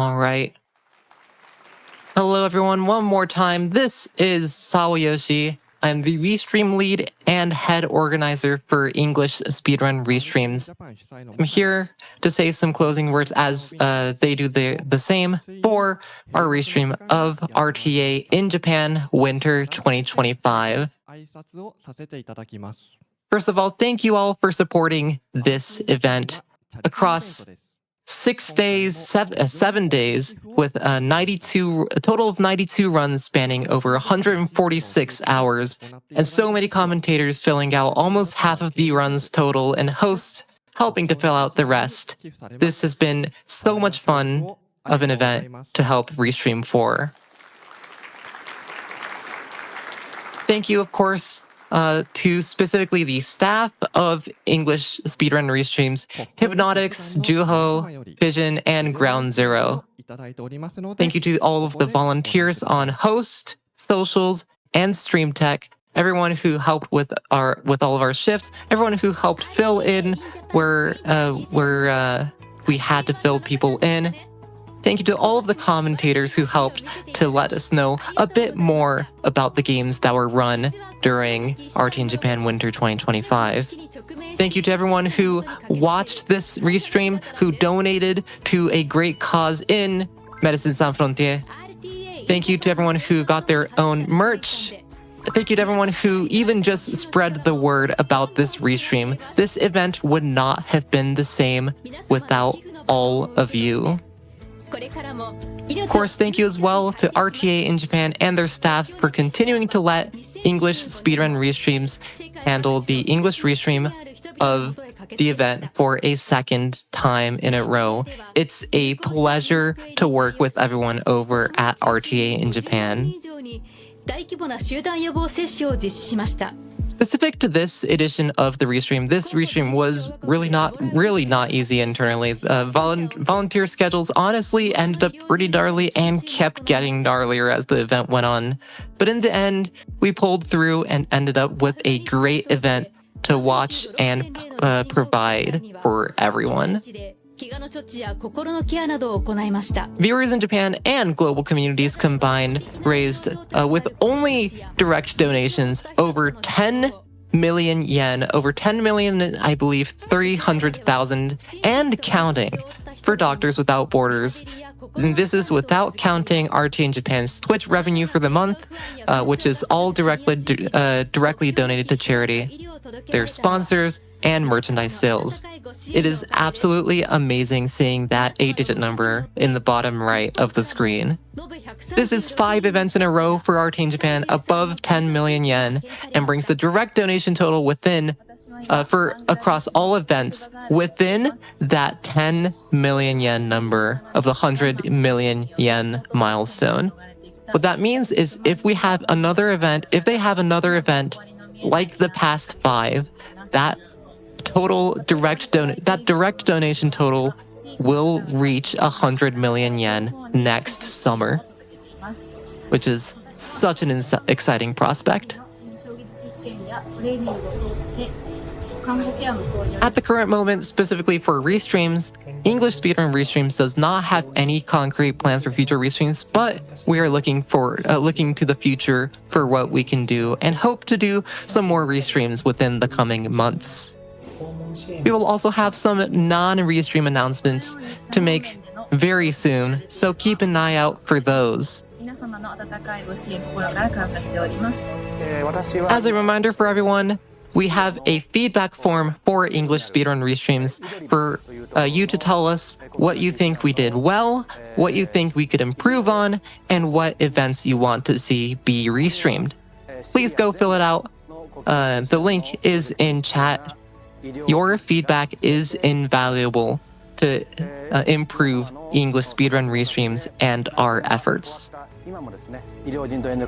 All right. Hello, everyone. One more time. This is Sawayoshi. I'm the Restream lead and head organizer for English Speedrun Restreams. I'm here to say some closing words as they do the same for our Restream of RTA in Japan Winter 2025. First of all, thank you all for supporting this event across 7 days with a total of 92 runs spanning over 146 hours, and so many commentators filling out almost half of the runs total and hosts helping to fill out the rest. This has been so much fun of an event to help Restream for. Thank you, of course, to specifically the staff of English Speedrun Restreams, Hypnotics, Juho, Vision, and Ground Zero. Thank you to all of the volunteers on host, socials, and stream tech, everyone who helped with all of our shifts, everyone who helped fill in where we had to fill people in. Thank you to all of the commentators who helped to let us know a bit more about the games that were run during RTA in Japan Winter 2025. Thank you to everyone who watched this restream, who donated to a great cause in Medicine Sans Frontières. Thank you to everyone who got their own merch. Thank you to everyone who even just spread the word about this restream. This event would not have been the same without all of you. Of course, thank you as well to RTA in Japan and their staff for continuing to let English Speedrun Restreams handle the English restream of the event for a second time in a row. It's a pleasure to work with everyone over at RTA in Japan. Specific to this edition of the Restream, this Restream was really not easy internally. Volunteer schedules honestly ended up pretty gnarly and kept getting gnarlier as the event went on. But in the end, we pulled through and ended up with a great event to watch and provide for everyone. Viewers in Japan and global communities combined raised, with only direct donations, over 10 million yen, over 10 million, I believe 300,000, and counting, for Doctors Without Borders. And this is without counting RTA in Japan's Twitch revenue for the month, which is all directly donated to charity, their sponsors, and merchandise sales. It is absolutely amazing seeing that 8-digit number in the bottom right of the screen. This is 5 events in a row for RTA in Japan above 10 million yen and brings the direct donation total within across all events within that 10 million yen number of the 100 million yen milestone. What that means is if they have another event like the past 5, that direct donation total will reach 100 million yen next summer, which is such an exciting prospect. At the current moment, specifically for restreams, English Speedrun Restreams does not have any concrete plans for future restreams, but we are looking to the future for what we can do and hope to do some more restreams within the coming months. We will also have some non-restream announcements to make very soon, so keep an eye out for those. As a reminder for everyone, we have a feedback form for English Speedrun Restreams for you to tell us what you think we did well, what you think we could improve on, and what events you want to see be restreamed. Please go fill it out. The link is in chat. Your feedback is invaluable to improve English Speedrun Restreams and our efforts.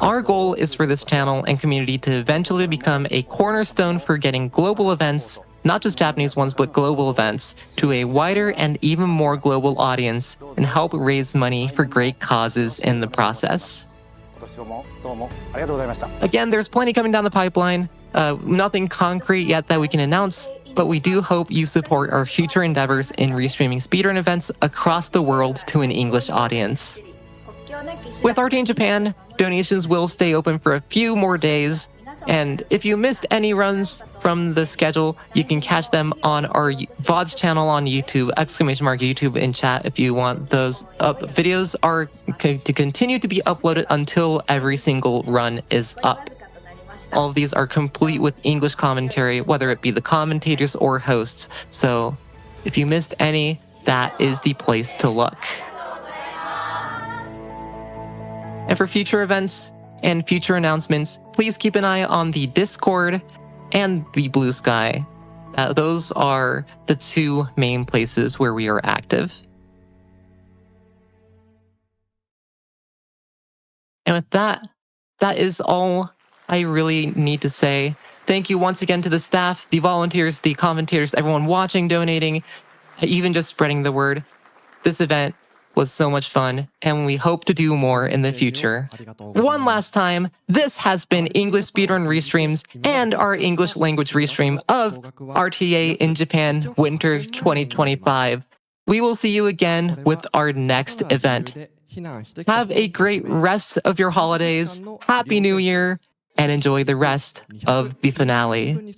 Our goal is for this channel and community to eventually become a cornerstone for getting global events, not just Japanese ones, but global events, to a wider and even more global audience and help raise money for great causes in the process. Again, there's plenty coming down the pipeline. Nothing concrete yet that we can announce, but we do hope you support our future endeavors in restreaming speedrun events across the world to an English audience. With RTA in Japan, donations will stay open for a few more days, and if you missed any runs from the schedule, you can catch them on our VODs channel on YouTube, !YouTube in chat if you want those up. Videos are to continue to be uploaded until every single run is up. All of these are complete with English commentary, whether it be the commentators or hosts. So if you missed any, that is the place to look. And for future events and future announcements, please keep an eye on the Discord and the Blue Sky. Those are the two main places where we are active. And with that, that is all I really need to say. Thank you once again to the staff, the volunteers, the commentators, everyone watching, donating, even just spreading the word. This event was so much fun, and we hope to do more in the future. One last time, this has been English Speedrun Restreams and our English language restream of RTA in Japan Winter 2025. We will see you again with our next event. Have a great rest of your holidays, Happy New Year, and enjoy the rest of the finale.